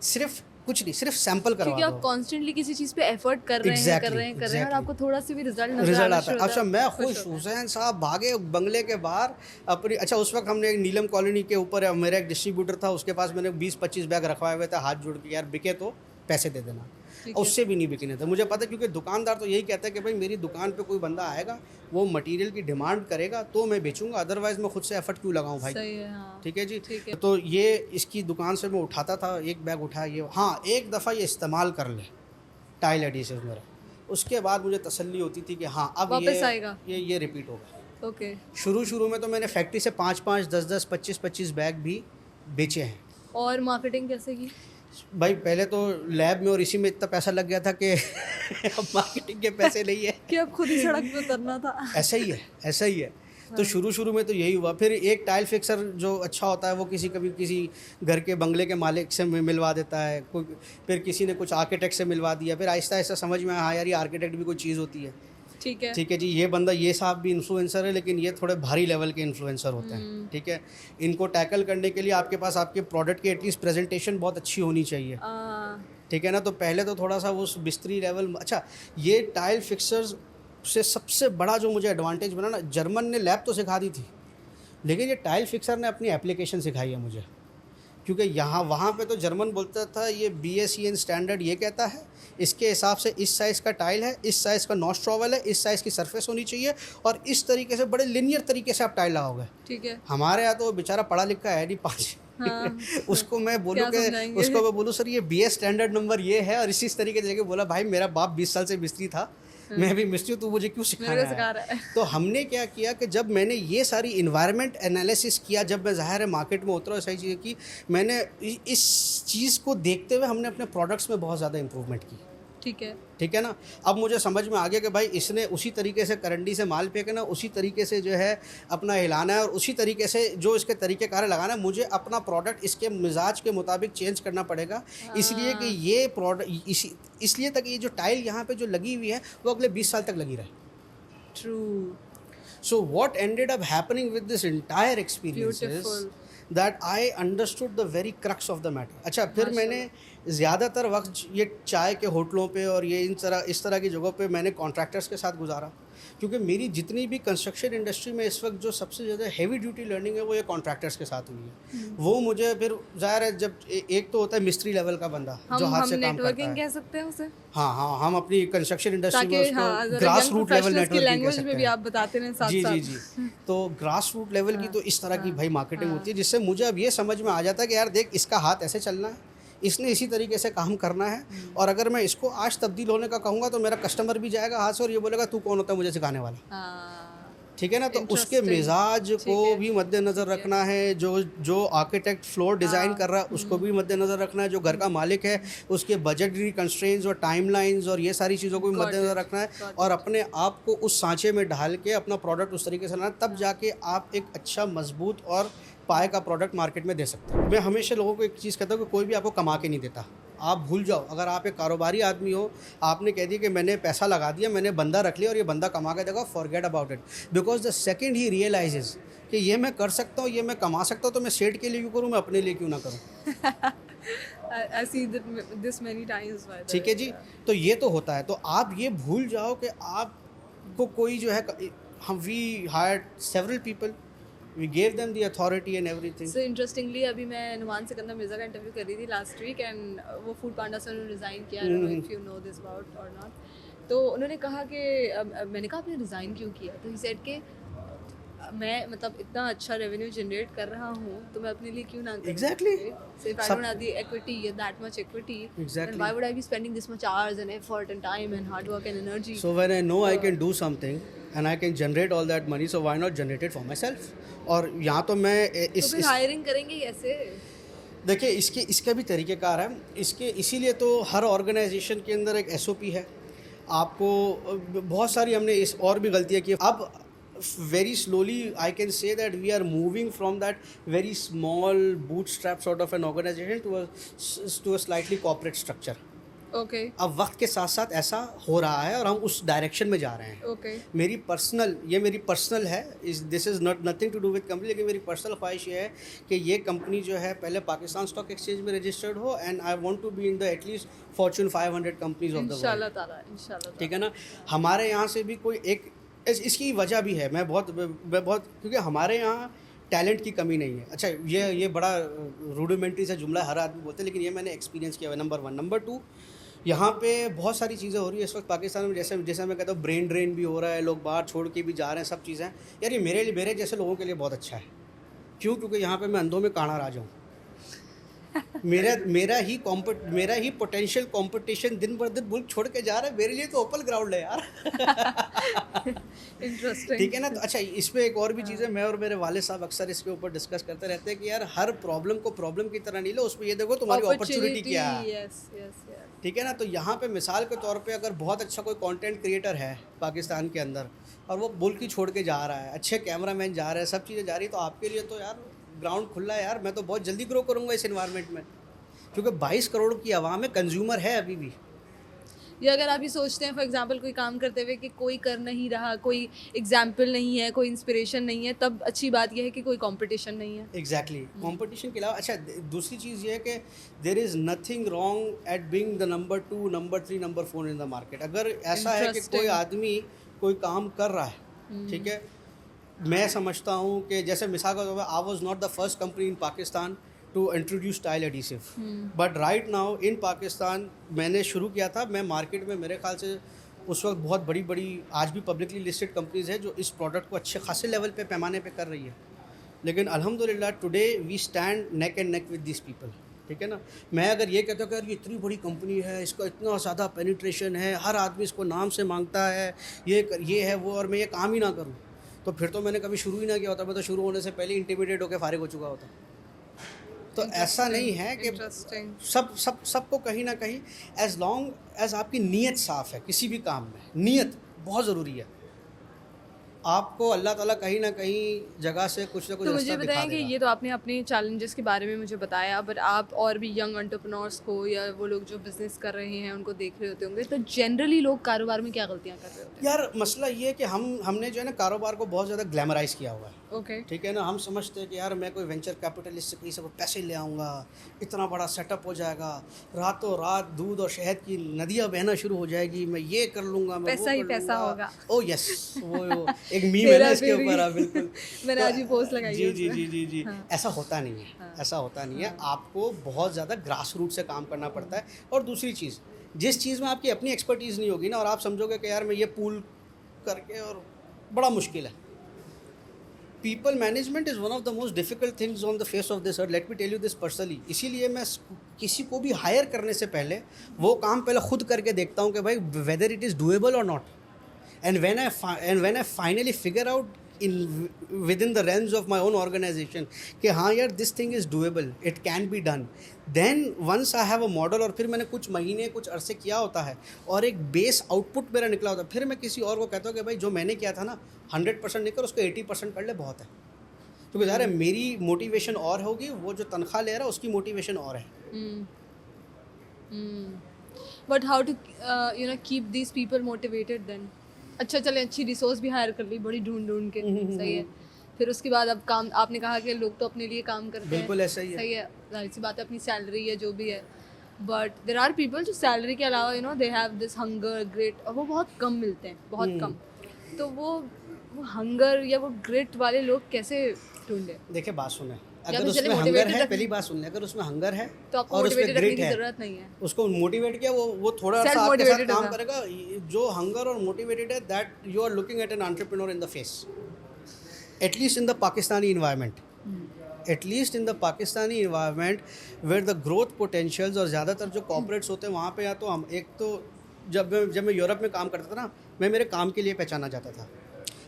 सिर्फ कुछ नहीं, सिर्फ सैंपल करवा दो, क्योंकि आप कॉन्स्टेंटली किसी चीज़ पे एफर्ट कर रहे हैं और आपको थोड़ा सा भी रिजल्ट आता है। अच्छा मैं खुश, हुसैन साहब भागे बंगले के बाहर अपनी। अच्छा उस वक्त हमने एक नीलम कॉलोनी के ऊपर, मेरा एक डिस्ट्रीब्यूटर था, उसके पास मैंने 20-25 बैग रखवाए हुए थे, हाथ जोड़ के यार बिके तो पैसे दे देना। उससे भी नहीं बिकने थे, मुझे पता, क्योंकि दुकानदार तो यही कहता है कि भाई मेरी दुकान पे कोई बंदा आएगा, वो मटेरियल की डिमांड करेगा तो मैं बेचूंगा, अदरवाइज मैं खुद से एफर्ट क्यों लगाऊं भाई। सही है, हाँ। ठीक है जी, ठीक है। तो ये इसकी दुकान से मैं उठाता था, एक बैग उठाया, ये हाँ एक दफ़ा ये इस्तेमाल कर ले टाइल एडिसिव मेरा, उसके बाद मुझे तसल्ली होती थी कि हाँ अब ये रिपीट होगा। ओके। शुरू में तो मैंने फैक्ट्री से 5-5, 10-10, 25-25 बैग भी बेचे हैं। और मार्केटिंग कैसे की भाई? पहले तो लैब में और इसी में इतना पैसा लग गया था कि अब मार्केटिंग के पैसे नहीं है कि अब खुद ही सड़क पे उतरना था। ऐसा ही है। तो शुरू में तो यही हुआ। फिर एक टाइल फिक्सर जो अच्छा होता है वो कभी किसी घर के बंगले के मालिक से मिलवा देता है, कोई फिर किसी ने कुछ आर्किटेक्ट से मिलवा दिया, फिर आहिस्ता आहिस्ता समझ में आया हाँ यार ये आर्किटेक्ट भी कोई चीज़ होती है। ठीक है जी, ये बंदा ये साहब भी इन्फ्लुएंसर है, लेकिन ये थोड़े भारी लेवल के इन्फ्लुएंसर होते हैं। ठीक है, इनको टैकल करने के लिए आपके पास आपके प्रोडक्ट की एटलीस्ट प्रेजेंटेशन बहुत अच्छी होनी चाहिए। ठीक है ना, तो पहले तो थोड़ा सा उस बिस्तरी लेवल। अच्छा, ये टाइल फिक्सर्स से सबसे बड़ा जो मुझे एडवांटेज बना ना, जर्मन ने लैब तो सिखा दी थी, लेकिन ये टाइल फिक्सर ने अपनी एप्लीकेशन सिखाई है मुझे। क्योंकि यहाँ वहाँ पे तो जर्मन बोलता था ये BSEN स्टैंडर्ड ये कहता है इसके हिसाब से इस साइज़ का टाइल है, इस साइज़ का नॉच ट्रॉवल है, इस साइज़ की सरफेस होनी चाहिए और इस तरीके से बड़े लिनियर तरीके से आप टाइल लगाओगे। ठीक है, हमारे यहाँ तो बेचारा पढ़ा लिखा है नहीं 5 हाँ, उसको मैं बोलूँ सर ये BS स्टैंडर्ड नंबर ये है और इसी तरीके से बोला भाई मेरा बाप 20 साल से मिस्त्री था, मैं भी मिस्त्री हूँ, तू मुझे क्यों सिखा रहा है। तो हमने क्या किया कि जब मैंने ये सारी इन्वायरमेंट एनालिसिस किया, जब मैं ज़ाहिर है मार्केट में उतरा, सही चीज़ की मैंने इस चीज़ को देखते हुए हमने अपने प्रोडक्ट्स में बहुत ज़्यादा इंप्रूवमेंट की। ठीक है ना, अब मुझे समझ में आ गया कि भाई इसने उसी तरीके से करंडी से माल फेंकना, उसी तरीके से जो है अपना हिलाना है और उसी तरीके से जो इसके तरीके कार लगाना है, मुझे अपना प्रोडक्ट इसके मिजाज के मुताबिक चेंज करना पड़ेगा। इसलिए कि ये प्रोडक्ट इसलिए तक ये जो टाइल यहाँ पे जो लगी हुई है वो अगले 20 साल तक लगी रहे। True. So what ended up happening with this entire experience is that I understood the very crux of the matter. अच्छा, फिर मैंने ज़्यादातर वक्त ये चाय के होटलों पे और ये इस तरह की जगहों पे मैंने कॉन्ट्रैक्टर्स के साथ गुजारा, क्योंकि मेरी जितनी भी कंस्ट्रक्शन इंडस्ट्री में इस वक्त जो सबसे ज़्यादा हैवी ड्यूटी लर्निंग है वो ये कॉन्ट्रैक्टर्स के साथ हुई है। वो मुझे फिर ज़ाहिर है जब एक तो होता है मिस्त्री लेवल का बंदा जो हाथ से काम करता है, कह सकते हैं उसे। हाँ, हम अपनी कंस्ट्रक्शन इंडस्ट्री में उसको ग्रास रूट लेवल नेटवर्किंग कह सकते हैं। भी आप बताते हैं साथ साथ। जी। तो ग्रास रूट लेवल की तो इस तरह की भाई मार्केटिंग होती है, जिससे मुझे अब ये समझ में आ जाता है कि यार देख इसका हाथ ऐसे चलना है, इसने इसी तरीके से काम करना है, और अगर मैं इसको आज तब्दील होने का कहूँगा तो मेरा कस्टमर भी जाएगा हाथ से और ये बोलेगा तू कौन होता है मुझे सिखाने वाला। ठीक है ना, तो उसके मिजाज को भी मद्देनज़र रखना है, जो आर्किटेक्ट फ्लोर डिज़ाइन कर रहा है उसको भी मद्देनज़र रखना है, जो घर का मालिक है उसके बजटरी कंस्ट्रेंट्स और टाइमलाइंस और ये सारी चीज़ों को भी मद्देनज़र रखना है, और अपने आप को उस सांचे में ढाल के अपना प्रोडक्ट उस तरीके से लाना, तब जाके आप एक अच्छा मजबूत और पाए का प्रोडक्ट मार्केट में दे सकते हैं। मैं हमेशा लोगों को एक चीज़ कहता हूँ कि कोई भी आपको कमा के नहीं देता, आप भूल जाओ। अगर आप एक कारोबारी आदमी हो, आपने कह दिया कि मैंने पैसा लगा दिया, मैंने बंदा रख लिया और ये बंदा कमा के देगा, forget about it, because the second he realizes कि ये मैं कर सकता हूँ, ये मैं कमा सकता हूँ, तो मैं सेठ के लिए क्यों करूँ, मैं अपने लिए क्यों ना करूँ। I see this many times. ठीक है जी, तो ये तो होता है। तो आप ये भूल जाओ कि आपको कोई जो है, हम we hired several people, we gave them the authority and everything. So interestingly, अभी मैं नुमान सिकंदर मिर्ज़ा का इंटरव्यू कर रही थी लास्ट वीक, एंड वो फूड पांडा से उन्होंने रिज़ाइन किया, I don't know if you know this about or not. तो उन्होंने कहा कि मैंने कहा आपने रिज़ाइन क्यों किया, तो he said कि मैं मतलब इतना अच्छा रेवेन्यू जनरेट कर रहा हूँ तो मैं अपने लिए क्यों ना करूँ। Exactly. So if I don't have the equity, that much equity, Exactly. then why would I be spending this much hours and effort and time and hard work and energy? So when I know I can do something and I can generate all that money, so why not generate it for myself? और यहाँ तो मैं तो फिर hiring करेंगे कैसे? देखिए इसका भी तरीक़ेकार है, इसीलिए तो हर ऑर्गेनाइजेशन के अंदर एक SOP है। आपको बहुत सारी हमने इस और भी गलतियाँ की। अब very slowly I can say that we are moving from that very small bootstrap sort of an organization to a slightly corporate structure. Okay. अब वक्त के साथ साथ ऐसा हो रहा है और हम उस डायरेक्शन में जा रहे हैं। Okay. मेरी पर्सनल है, this is not nothing to do with company, लेकिन मेरी पर्सनल ख्वाहिश ये है कि ये कंपनी जो है पहले पाकिस्तान स्टॉक एक्सचेंज में रजिस्टर्ड हो, and I want to be in the at least Fortune 500 companies of the world. इंशाल्लाह ताला, इंशाल्लाह। ठीक है ना, हमारे यहाँ से भी कोई एक इसकी वजह भी है, मैं बहुत क्योंकि हमारे यहाँ टैलेंट की कमी नहीं है। अच्छा, ये बड़ा रूडिमेंट्री सा जुमला हर आदमी बोलते हैं, लेकिन ये मैंने एक्सपीरियंस किया है, नंबर 1। नंबर 2, यहाँ पे बहुत सारी चीज़ें हो रही है इस वक्त पाकिस्तान में, जैसे मैं कहता हूँ ब्रेन ड्रेन भी हो रहा है, लोग बाहर छोड़ के भी जा रहे हैं, सब चीज़ें। यार ये मेरे जैसे लोगों के लिए बहुत अच्छा है। क्यों? क्योंकि यहाँ पे मैं अंधों में काना राजा हूँ। मेरा ही पोटेंशियल कंपटीशन दिन ब दिन मुल्क छोड़ के जा रहा है, मेरे लिए तो ओपन ग्राउंड है यार। इंटरेस्टिंग। ठीक है ना। तो अच्छा, इसमें एक और भी चीज़ है, मैं और मेरे वाले साहब अक्सर इसके ऊपर डिस्कस करते रहते हैं कि यार हर प्रॉब्लम को प्रॉब्लम की तरह नहीं लो, उसमें ये देखो तुम्हारी अपॉर्चुनिटी क्या है। Yes yes yes. ठीक है ना। तो यहाँ पे मिसाल के तौर पे अगर बहुत अच्छा कोई कंटेंट क्रिएटर है पाकिस्तान के अंदर और वो मुल्क ही छोड़ के जा रहा है, अच्छे कैमरामैन जा रहे हैं, सब चीज़ें जा रही है, तो आपके लिए तो यार ग्राउंड खुला है यार। मैं तो बहुत जल्दी ग्रो करूँगा इस इन्वायरमेंट में, क्योंकि 22 करोड़ की आवाम है, कंज्यूमर है अभी भी। ये अगर आप ये सोचते हैं फॉर एग्जांपल कोई काम करते हुए कि कोई कर नहीं रहा, कोई एग्जाम्पल नहीं है, कोई इंस्पिरेशन नहीं है, तब अच्छी बात यह है कि कोई कंपटीशन नहीं है। एग्जैक्टली कंपटीशन के अलावा अच्छा दूसरी चीज़ ये है कि there is nothing wrong at being the number 2, number 3, number 4 in the market. अगर ऐसा है कि कोई आदमी कोई काम कर रहा है, ठीक है, मैं समझता हूँ कि जैसे मिसाल के तौर पर I was not the first company in Pakistan to introduce tile adhesive, but right now in Pakistan मैंने शुरू किया था। मैं मार्केट में मेरे ख्याल से उस वक्त बहुत बड़ी बड़ी आज भी पब्लिकली लिस्टेड कंपनीज है जो इस प्रोडक्ट को अच्छे खासे लेवल पे पैमाने पे कर रही है, लेकिन अल्हम्दुलिल्लाह today we stand neck and neck with this people. ठीक है ना। मैं अगर ये कहता हूँ कि यार ये इतनी बड़ी कंपनी है, इसका इतना ज़्यादा पेनिट्रेशन है, हर आदमी इसको नाम से मांगता है, ये है वो, और मैं ये काम ही ना करूँ, तो फिर तो मैंने कभी शुरू ही ना किया होता, मैं तो शुरू होने से पहले इंटिमिडेट होकर फारिग हो चुका होता। तो ऐसा नहीं है कि सबको कहीं ना कहीं एज लॉन्ग एज आपकी नीयत साफ़ है, किसी भी काम में नीयत बहुत ज़रूरी है। आपको अल्लाह ताला कहीं ना कहीं जगह से कुछ ना कुछ तो रास्ता मुझे दिखा बताएं कि देगा। ये तो आपने अपने चैलेंजेस के बारे में मुझे बताया, बट आप और भी यंग एंटरप्रेन्योर्स को या वो लोग जो बिजनेस कर रहे हैं उनको देख रहे होते होंगे, तो जनरली लोग कारोबार में क्या गलतियां कर रहे होते हैं? यार मसला ये है कि हमने जो है ना कारोबार को बहुत ज़्यादा ग्लैमराइज किया हुआ है। ओके। ठीक है ना। हम समझते हैं कि यार मैं कोई वेंचर कैपिटलिस्ट से कहीं से पैसे ले आऊँगा, इतना बड़ा सेटअप हो जाएगा, रातों रात दूध और शहद की नदियाँ बहना शुरू हो जाएगी, मैं ये कर लूँगा, मैं पैसा वो ही कर पैसा लूँगा। होगा। ओ यस, वो एक मीम है ना इसके ऊपर। हाँ, बिल्कुल। मैंने आज ही पोस्ट लगाई जी है जी उसमें। जी जी जी हाँ। ऐसा होता नहीं है। हाँ। ऐसा होता नहीं है। आपको बहुत ज़्यादा ग्रास रूट से काम करना पड़ता है। और दूसरी चीज़, जिस चीज़ में आपकी अपनी एक्सपर्टीज़ नहीं होगी ना, और आप समझोगे कि यार मैं ये पूल करके, और बड़ा मुश्किल है। People management is one of the most difficult things on the face of this earth. Let me tell you this personally. इसीलिए मैं किसी को भी हायर करने से पहले वो काम पहले खुद करके देखता हूँ कि भाई वेदर इट इज़ डूएबल और not. And when I finally figure out within the range of my own organization कि हाँ यार this thing is doable, it can be done, then once I have a model, और फिर मैंने कुछ महीने कुछ अरसे किया होता है और एक बेस आउटपुट मेरा निकला होता है, फिर मैं किसी और को कहता हूँ कि भाई जो मैंने किया था ना 100% नहीं कर, उसको 80% कर ले, बहुत है। क्योंकि यार मेरी मोटिवेशन और होगी, वो जो तनख्वाह ले रहा है उसकी मोटिवेशन और है। But how to keep these people motivated then? अच्छा चले, अच्छी रिसोर्स भी हायर कर ली बड़ी ढूंढ के, सही है, फिर उसके बाद अब काम, आपने कहा कि लोग तो अपने लिए काम करते हैं, बिल्कुल ऐसा ही है। सही है, जाहिर सी बात है, अपनी सैलरी है जो भी है, बट देर आर पीपल जो सैलरी के अलावा they have this hunger grit, और वो बहुत कम मिलते हैं, बहुत कम। तो वो हंगर या वो ग्रिट वाले लोग कैसे ढूंढे? देखिए बात सुने, या अगर तो चले उसमें हंगर motivated है, रखने- पहली बात सुन ले, अगर उसमें हंगर है तो आपको और उसमें मोटिवेटेड रखने ग्रिट की है, जरूरत नहीं है। उसको मोटिवेट किया, वो थोड़ा सा आपके साथ Self-motivated काम होगा। करेगा। जो हंगर और मोटिवेटेड है, that you are looking at an entrepreneur in the face, at least in the Pakistani environment, at least in the Pakistani environment where the growth potentials, और ज़्यादातर जो कॉर्पोरेट्स होते हैं वहाँ पे, या तो हम एक तो जब मैं यूरोप में काम करता था ना, मैं मेरे काम के लिए पहचाना जाता था।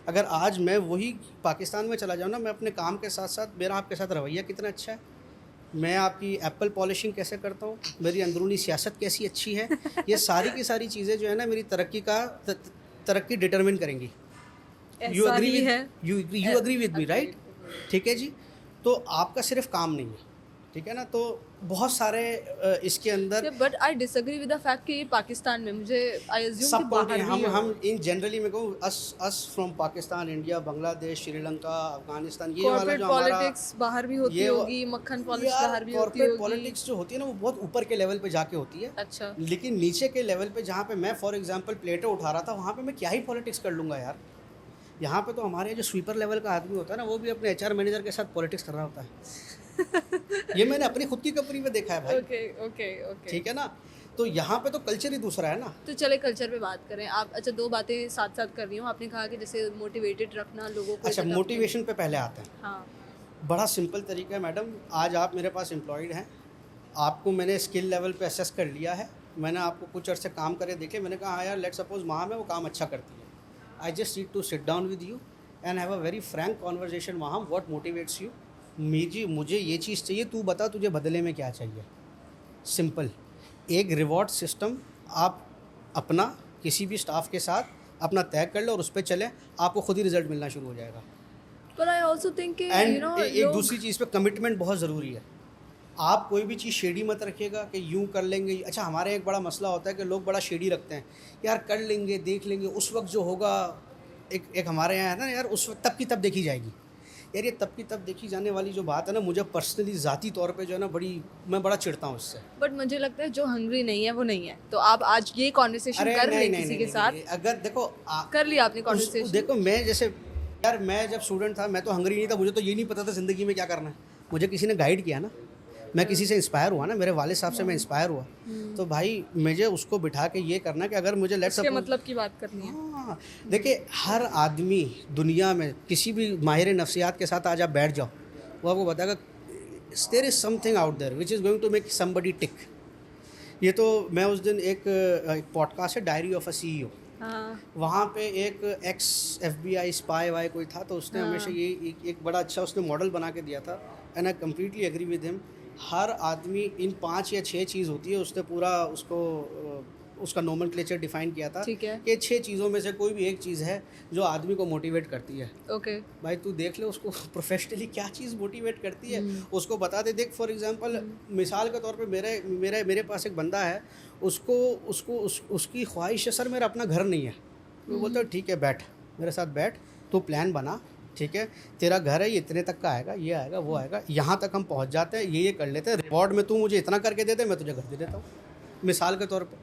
अगर आज मैं वही पाकिस्तान में चला जाऊँ ना, मैं अपने काम के साथ साथ मेरा आपके साथ रवैया कितना अच्छा है, मैं आपकी एप्पल पॉलिशिंग कैसे करता हूँ, मेरी अंदरूनी सियासत कैसी अच्छी है, ये सारी की सारी चीज़ें जो है ना मेरी तरक्की डिटरमिन करेंगी। You agree with me right? ठीक है जी। तो आपका सिर्फ काम नहीं है, ठीक है ना, तो बहुत सारे इसके अंदर, but I disagree with the fact कि ये पाकिस्तान में, मुझे आई अज्यूम कि सब बाहर भी हम इन जनरली में कहूँ, us from Pakistan, India, Bangladesh, Sri Lanka, Afghanistan, ये वाला कॉर्पोरेट जो हमारा पॉलिटिक्स बाहर भी होती ये होगी, मक्खन पॉलिटिक्स बाहर भी होती कॉर्पोरेट होगी। पॉलिटिक्स जो होती है ना, वो बहुत ऊपर के लेवल पे जाके होती है। अच्छा, लेकिन नीचे के लेवल पे जहाँ पे मैं फॉर एग्जांपल प्लेटें उठा रहा था, वहाँ पे मैं क्या ही पॉलिटिक्स कर लूँगा यार। यहाँ पे तो हमारे जो स्वीपर लेवल का आदमी होता है ना, वो भी अपने HR मैनेजर के साथ पॉलिटिक्स कर रहा होता है। ये मैंने अपनी खुद की कंपनी में देखा है भाई। ओके ओके ओके, ठीक है ना। तो यहाँ पे तो कल्चर ही दूसरा है ना। तो चले कल्चर पे बात करें आप। अच्छा, दो बातें साथ साथ कर रही हूँ। आपने कहा कि जैसे मोटिवेटेड रखना लोगों को। अच्छा, मोटिवेशन पे पहले आते हैं। हाँ, बड़ा सिंपल तरीका है मैडम। आज आप मेरे पास एम्प्लॉयड हैं, आपको मैंने स्किल लेवल पे असेस कर लिया है, मैंने आपको कुछ अर्से काम करे देखे, मैंने कहा हाँ यार लेट सपोज वहाँ में वो काम अच्छा करती है, I just need to sit down with you and have a very frank conversation वहाँ, व्हाट मोटिवेट्स यू, मुझे ये चीज़ चाहिए, तू बता तुझे बदले में क्या चाहिए। सिंपल, एक रिवॉर्ड सिस्टम आप अपना किसी भी स्टाफ के साथ अपना तय कर लो और उस पर चलें, आपको खुद ही रिजल्ट मिलना शुरू हो जाएगा। But I also think and एक दूसरी चीज़ पे कमिटमेंट बहुत ज़रूरी है। आप कोई भी चीज़ शेडी मत रखिएगा कि यूँ कर लेंगे। अच्छा, हमारे एक बड़ा मसला होता है कि लोग बड़ा शेडी रखते हैं, यार कर लेंगे देख लेंगे, उस वक्त जो होगा, एक हमारे यहाँ है ना यार, उस वक्त तब की तब देखी जाएगी। यार ये तब की तब देखी जाने वाली जो बात है ना, मुझे पर्सनली ज़ाती तौर पे जो है ना मैं बड़ा चिढ़ता हूँ इससे। बट मुझे लगता है जो हंग्री नहीं है वो नहीं है, तो आप आज ये कॉन्वर्सेशन कर लें किसी के साथ। अगर देखो कर लिया आपने कॉन्वर्सेशन। देखो मैं जैसे यार, मैं जब स्टूडेंट था मैं तो हंग्री नहीं था, मुझे तो ये नहीं पता था ज़िंदगी में क्या करना है, मुझे किसी ने गाइड किया ना, मैं किसी से इंस्पायर हुआ ना, मेरे वालिद साहब से मैं इंस्पायर हुआ। तो भाई मुझे उसको बिठा के ये करना कि अगर मुझे लेट्स सपोज मतलब की बात करनी है। हाँ, देखिए हर आदमी दुनिया में किसी भी माहिर नफ्सियात के साथ आज आप बैठ जाओ, वो आपको बताएगा there is something out there which is going to make somebody tick. ये तो मैं उस दिन एक पॉडकास्ट है डायरी ऑफ अ CEO, वहाँ पे एक एक्स FBI स्पाई वाई कोई था, तो उसने हमेशा ये एक बड़ा अच्छा उसने मॉडल बना के दिया था, and I completely agree with him. हर आदमी इन 5 या 6 चीज़ होती है, उसने पूरा उसका नोमेनक्लेचर डिफाइन किया था कि 6 चीज़ों में से कोई भी एक चीज़ है जो आदमी को मोटिवेट करती है। ओके भाई तू देख ले उसको प्रोफेशनली क्या चीज़ मोटिवेट करती है, उसको बता दे। देख फॉर एग्जांपल मिसाल के तौर पे मेरे पास एक बंदा है, उसकी ख्वाहिश है सर मेरा अपना घर नहीं है। मैं बोलता हूँ ठीक है बैठ मेरे साथ बैठ, तू प्लान बना, ठीक है तेरा घर है ये इतने तक का आएगा, ये आएगा वो आएगा, यहाँ तक हम पहुँच जाते हैं, ये कर लेते हैं, रिवॉर्ड में तू मुझे इतना करके दे दे, मैं तुझे घर दे देता हूँ, मिसाल के तौर पर,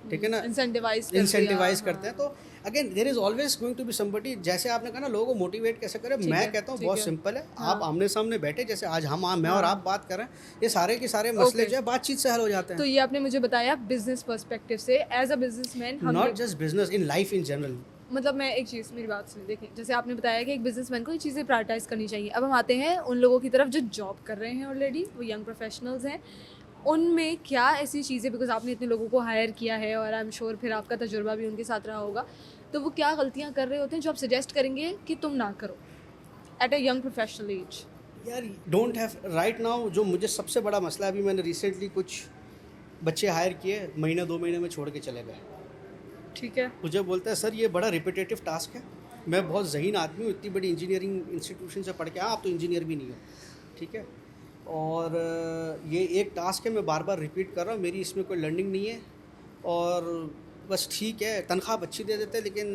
ठीक है ना, इंसेंटिवाइज करते हैं। तो again there is always going to be somebody. जैसे आपने कहा ना लोगों को मोटिवेट कैसे करें, मैं कहता हूँ बहुत सिंपल है, आप आमने सामने बैठे, जैसे आज मैं और आप बात कर रहे हैं, ये सारे के सारे मसले जो है बातचीत से हल हो जाते हैं। तो ये आपने मुझे बताया बिजनेस पर्सपेक्टिव से, as a businessman, not just business, in life in general. मतलब मैं एक चीज़, मेरी बात सुनिए, देखिए जैसे आपने बताया कि एक बिजनेसमैन को ये चीज़ें प्रायोरिटाइज करनी चाहिए। अब हम आते हैं उन लोगों की तरफ जो जॉब कर रहे हैं ऑलरेडी, वो यंग प्रोफेशनल्स हैं, उनमें क्या ऐसी चीज़ें, बिकॉज आपने इतने लोगों को हायर किया है और आई एम श्योर फिर आपका तजुर्बा भी उनके साथ रहा होगा, तो वो क्या गलतियाँ कर रहे होते हैं जो आप सजेस्ट करेंगे कि तुम ना करो at a young professional age? यार डोंट हैव राइट नाउ, जो मुझे सबसे बड़ा मसला है, अभी मैंने रिसेंटली कुछ बच्चे हायर किए, महीने 2 महीने में छोड़ के चले गए। ठीक है, मुझे बोलता है सर ये बड़ा रिपीटेटिव टास्क है, मैं बहुत ज़हीन आदमी हूँ, इतनी बड़ी इंजीनियरिंग इंस्टीट्यूशन से पढ़ के आया, आप तो इंजीनियर भी नहीं हो, ठीक है, और ये एक टास्क है, मैं बार बार रिपीट कर रहा हूँ, मेरी इसमें कोई लर्निंग नहीं है, और बस ठीक है तनख्वाह अच्छी दे देते लेकिन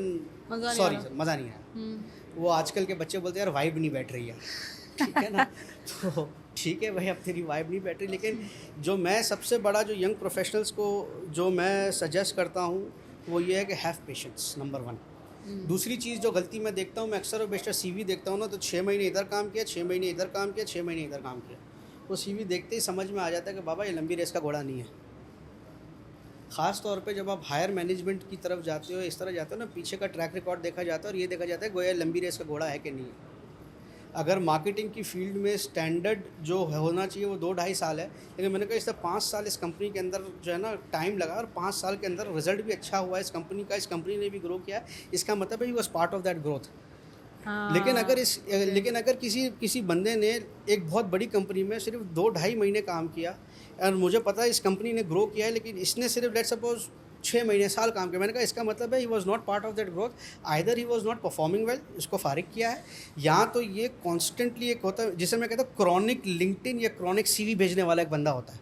सॉरी सर मज़ा नहीं आया। वो आजकल के बच्चे बोलते हैं यार वाइब नहीं बैठ रही है, ठीक है ना, तो ठीक है भाई अब तेरी वाइब नहीं बैठ रही, लेकिन जो मैं सबसे बड़ा जो यंग प्रोफेशनल्स को जो मैं सजेस्ट करता हूँ वो ये है कि हैव पेशेंस, नंबर 1। दूसरी चीज़ जो गलती मैं देखता हूँ, मैं अक्सर और बेशतर CV देखता हूँ ना, तो 6 महीने इधर काम किया, 6 महीने इधर काम किया, 6 महीने इधर काम किया, वो CV देखते ही समझ में आ जाता है कि बाबा ये लंबी रेस का घोड़ा नहीं है। ख़ास तौर पे जब आप हायर मैनेजमेंट की तरफ जाते हो, इस तरह जाते हो ना, पीछे का ट्रैक रिकॉर्ड देखा जाता है और ये देखा जाता है गोया लंबी रेस का घोड़ा है कि नहीं है। अगर मार्केटिंग की फील्ड में स्टैंडर्ड जो होना चाहिए वो 2-2.5 साल है, लेकिन मैंने कहा इससे 5 साल इस कंपनी के अंदर जो है ना टाइम लगा, और 5 साल के अंदर रिजल्ट भी अच्छा हुआ इस कंपनी का, इस कंपनी ने भी ग्रो किया, इसका मतलब है he was part of that growth. लेकिन अगर किसी बंदे ने एक बहुत बड़ी कंपनी में सिर्फ 2-2.5 महीने काम किया, और मुझे पता है इस कंपनी ने ग्रो किया है, लेकिन इसने सिर्फ लेट्स सपोज 6 महीने साल काम किया, मैंने कहा इसका मतलब है he was not part of that growth, either he was not performing well, इसको फारिग किया है, या तो ये कॉन्स्टेंटली एक होता है जिसे मैं कहता हूँ क्रॉनिक लिंक्डइन या क्रॉनिक CV भेजने वाला एक बंदा होता है,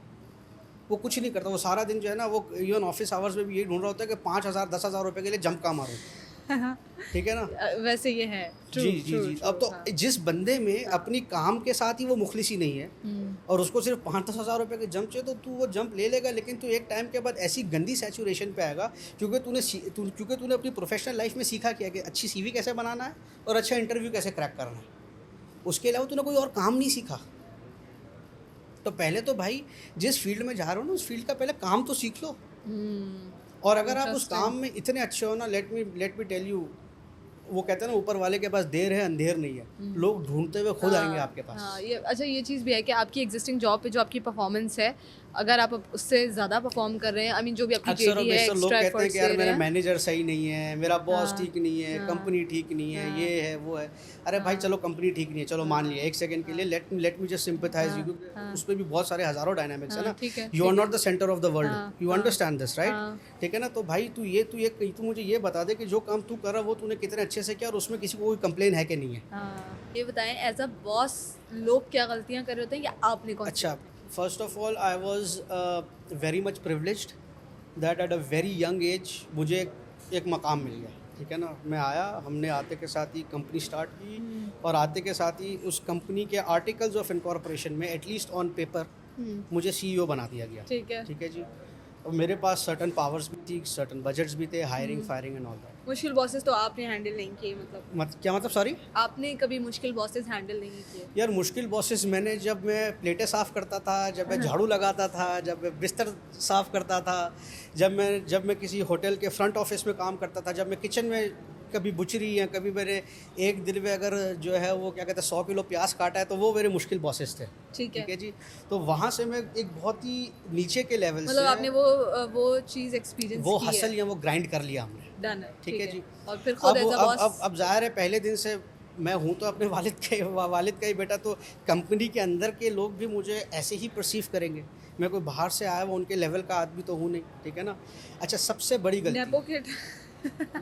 वो कुछ नहीं करता, वो सारा दिन जो है ना, वो इवन ऑफिस आवर्स में भी यही ढूंढ रहा होता है कि 5,000-10,000 रुपये के लिए जंप का मारूँ, ठीक है ना, वैसे ये है जी। अब तो जिस बंदे में अपनी काम के साथ ही वो मुखलिसी नहीं है और उसको सिर्फ 5-10 हज़ार रुपये के जंप चाहिए, तो तू वो जंप ले लेगा, लेकिन तू एक टाइम के बाद ऐसी गंदी सैचुरेशन पे आएगा, क्योंकि तूने अपनी प्रोफेशनल लाइफ में सीखा किया कि अच्छी CV कैसे बनाना है और अच्छा इंटरव्यू कैसे क्रैक करना है, उसके अलावा तूने कोई और काम नहीं सीखा। तो पहले तो भाई जिस फील्ड में जा रहे हो ना, उस फील्ड का पहले काम तो सीख लो, और अगर आप उस काम में इतने अच्छे हो ना, लेट मी टेल यू, वो कहते हैं ना, ऊपर वाले के पास देर है अंधेर नहीं है, लोग ढूंढते हुए खुद आएंगे आपके पास। हाँ, ये अच्छा, ये चीज़ भी है कि आपकी एग्जिस्टिंग जॉब पे जो आपकी परफॉर्मेंस है, अगर आप उससे ज़्यादा परफॉर्म कर रहे हैं, आई मीन जो भी आपकी अक्सर और जेडी है, बेशतर लोग एक्स्ट्रा कहते हैं एफर्ट्स कि दे यार रहे मेरा हैं। मैनेजर सही नहीं है, मेरा बॉस हाँ, ठीक नहीं है, कंपनी ठीक नहीं है, ये है वो है। अरे भाई चलो कंपनी ठीक नहीं है, चलो मान लिया एक सेकंड के लिए, let me just sympathise you, क्योंकि उस पर भी बहुत सारे हज़ारों डायनामिक्स है ना। ठीक है, you are not the centre of the world, you understand this हाँ। राइट? ठीक है ना। तो भाई तू मुझे ये बता दे कि जो काम तू कर रहा है वो तूने कितने अच्छे से किया और उसमें किसी को कोई कंप्लेन है कि नहीं है। हाँ, ये बताएं एज अ बॉस लोग क्या गलतियाँ कर रहे होते हैं या आपने कौन सी अच्छा, गलतियाँ first of all I was very much privileged that at a very young age मुझे एक मकाम मिल गया। ठीक है ना, मैं आया, हमने आते के साथ ही कंपनी स्टार्ट की और आते के साथ ही उस कंपनी के आर्टिकल्स ऑफ इनकॉर्पोरेशन में एटलीस्ट ऑन पेपर मुझे सीईओ बना दिया गया। ठीक है। ठीक है जी। और मेरे पास सर्टन पावर्स भी थी, सर्टन बजट्स भी थे, hiring firing and all that. मुश्किल बॉसेस तो आपने हैंडल नहीं किए, मतलब क्या मतलब, सॉरी? आपने कभी मुश्किल बॉसेस हैंडल नहीं किए? यार मुश्किल बॉसेस मैंने, जब मैं प्लेटें साफ़ करता था, जब मैं झाड़ू लगाता था, जब मैं बिस्तर साफ़ करता था, जब मैं किसी होटल के फ्रंट ऑफिस में काम करता था, जब मैं किचन में कभी बुचरी या कभी मेरे एक दिन में अगर जो है वो क्या कहते हैं 100 किलो प्याज काटा है, तो वो मेरे मुश्किल बॉसेस थे। ठीक है जी। तो वहाँ से मैं एक बहुत ही नीचे के लेवल मतलब से आपने वो चीज़ एक्सपीरियंस वो की हसल या वो ग्राइंड कर लिया हमने। डन है, ठीक है जी। और फिर खुद एज अ बॉस अब ज़ाहिर है पहले दिन से मैं हूँ तो अपने वालिद का ही बेटा, तो कंपनी के अंदर के लोग भी मुझे ऐसे ही परसीव करेंगे। मैं कोई बाहर से आया वो उनके लेवल का आदमी तो हूँ नहीं। ठीक है ना। अच्छा, सबसे बड़ी गलती, nepo kid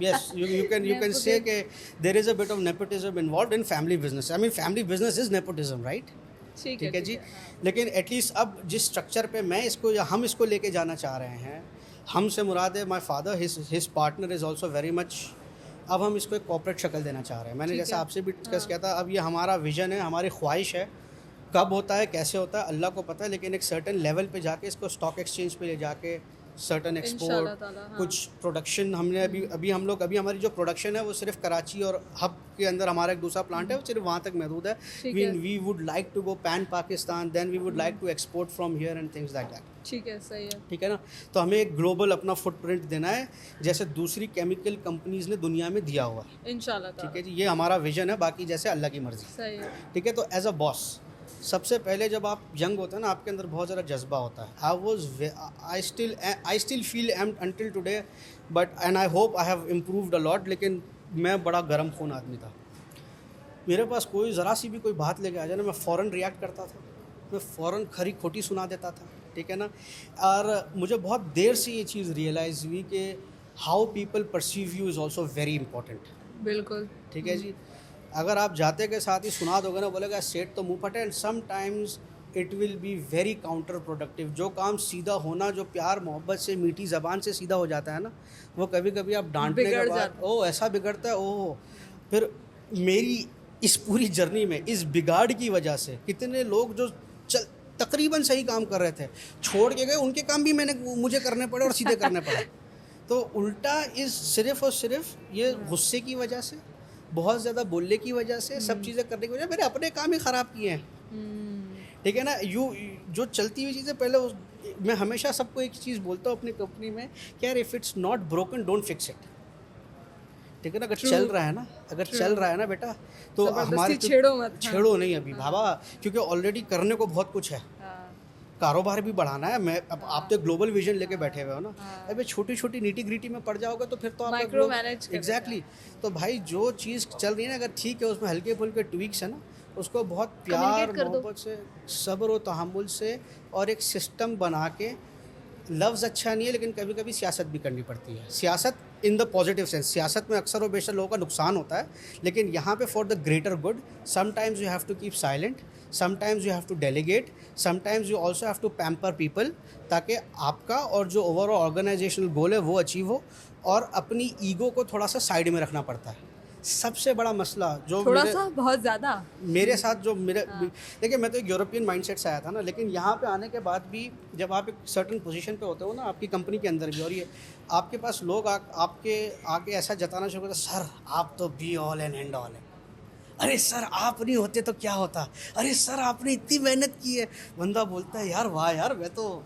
yes, you can say कि there is a bit of nepotism involved in family business. I mean family business is nepotism, right? ठीक है जी। लेकिन एटलीस्ट अब जिस स्ट्रक्चर पे मैं इसको या हम इसको लेके जाना चाह रहे हैं, हमसे मुराद है my father, his partner is also very much. अब हम इसको एक कॉर्पोरेट शक्ल देना चाह रहे हैं। मैंने जैसे आपसे भी डिस्कस किया था, अब ये हमारा विजन है, हमारी ख्वाहिश है। कब होता है, कैसे होता है, अल्लाह को पता है, लेकिन एक सर्टन लेवल पे जाके इसको स्टॉक एक्सचेंज पे ले जाके सर्टन एक्सपोर्ट, कुछ प्रोडक्शन हमने अभी हमारी जो प्रोडक्शन है वो सिर्फ कराची और हब के अंदर हमारा एक दूसरा प्लांट है, वो सिर्फ वहाँ तक महदूद है। We would like to go pan Pakistan, then we would like to export from here and things like that. ठीक है, सही है। ठीक है ना। तो हमें एक ग्लोबल अपना फुटप्रिंट देना है, जैसे दूसरी केमिकल कंपनीज ने दुनिया में दिया हुआ है। इंशाल्लाह। ठीक है जी, ये हमारा विजन है, बाकी जैसे अल्लाह की मर्जी। सही है। ठीक है। तो एज अ बॉस सबसे पहले जब आप यंग होते हैं ना, आपके अंदर बहुत ज़्यादा जज्बा होता है। I still feel until today, but and I hope I have improved a lot, लेकिन मैं बड़ा गर्म खून आदमी था। मेरे पास कोई ज़रा सी भी कोई बात लेके आ जाए ना, मैं फ़ौरन रिएक्ट करता था, मैं फ़ौरन खरी खोटी सुना देता था। ठीक है ना। और मुझे बहुत देर से ये चीज़ रियलाइज़ हुई कि how people perceive you is also very important. बिल्कुल। ठीक है जी। अगर आप जाते के साथ ही सुना दोगे ना, बोलेगा सेठ तो मुँह फटे, and sometimes it will be very counter productive. जो काम सीधा होना, जो प्यार मोहब्बत से मीठी ज़बान से सीधा हो जाता है ना, वो कभी कभी आप डांटने के बाद ओह ऐसा बिगड़ता है। ओह, फिर मेरी इस पूरी जर्नी में इस बिगाड़ की वजह से कितने लोग जो तकरीबन सही काम कर रहे थे छोड़ के गए, उनके काम भी मुझे करने पड़े और सीधे करने पड़े। तो उल्टा इस सिर्फ़ और सिर्फ ये गुस्से की वजह से, बहुत ज़्यादा बोलने की वजह से, सब चीज़ें करने की वजह मेरे अपने काम ही ख़राब किए हैं। ठीक है ना। जो चलती हुई चीज़ें पहले मैं हमेशा सबको एक चीज़ बोलता हूँ अपनी कंपनी में कि यार if it's not broken don't fix it. ठीक है ना। अगर चल रहा है ना बेटा, तो हमारे छेड़ो नहीं अभी भावा, क्योंकि ऑलरेडी करने को बहुत कुछ है। कारोबार भी बढ़ाना है। मैं अब आप तो ग्लोबल विजन लेके बैठे हुए हो ना, अबे छोटी छोटी नीटी ग्रीटी में पड़ जाओगे तो फिर तो आप माइक्रो मैनेज एग्जैक्टली। तो भाई जो चीज़ चल रही है ना, अगर ठीक है उसमें हल्के फुल्के ट्वीक्स है ना, उसको बहुत प्यार मोहब्बत से, सब्र और तहम्मुल से और एक सिस्टम बना के, लफ्ज़ अच्छा नहीं है लेकिन कभी कभी सियासत भी करनी पड़ती है। सियासत इन द पॉजिटिव सेंस, सियासत में अक्सर और बेशतर लोगों का नुकसान होता है, लेकिन यहाँ पे for the greater good sometimes you have to keep silent, sometimes you have to delegate, sometimes you also have to pamper people, ताकि आपका और जो ओवरऑल ऑर्गेनाइजेशनल गोल है वो अचीव हो। और अपनी ईगो को थोड़ा सा साइड में रखना पड़ता है। सबसे बड़ा मसला जो थोड़ा सा बहुत ज़्यादा मेरे साथ जो मेरे देखिए, मैं तो एक यूरोपियन माइंडसेट से आया था ना, लेकिन यहाँ पे आने के बाद भी जब आप एक सर्टन पोजीशन पे होते हो ना आपकी कंपनी के अंदर भी, और ये आपके पास लोग आपके आके ऐसा जताना शुरू करते, सर आप तो be all and and all है, अरे सर आप नहीं होते तो क्या होता, अरे सर आपने इतनी मेहनत की है। बंदा बोलता है यार वाह यार, मैं तो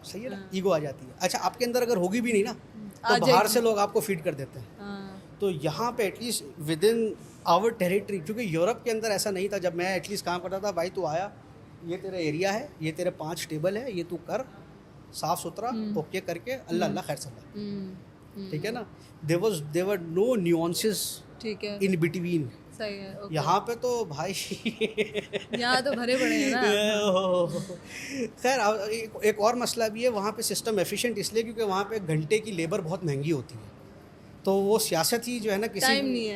सही है ना, ईगो आ जाती है। अच्छा, आपके अंदर अगर होगी भी नहीं ना तो बाहर से लोग आपको फीड कर देते हैं। तो यहाँ पे at least within our territory, क्योंकि यूरोप के अंदर ऐसा नहीं था। जब मैं एटलीस्ट काम करता था, भाई तू आया, ये तेरा एरिया है, ये तेरे 5 टेबल है, ये तू कर साफ़ सुथरा, ओके करके अल्लाह अल्लाह खैर सल्ला, ठीक है ना। देवर नो न्यूआंसेस ठीक है, इन बिटवीन। सही है, okay. यहाँ पे तो भाई यहाँ तो भरे पड़े हैं ना। खैर एक और मसला भी है, वहाँ पे सिस्टम एफिशिएंट इसलिए क्योंकि वहाँ पे घंटे की लेबर बहुत महंगी होती है, तो वो सियासत ही जो है ना, किसी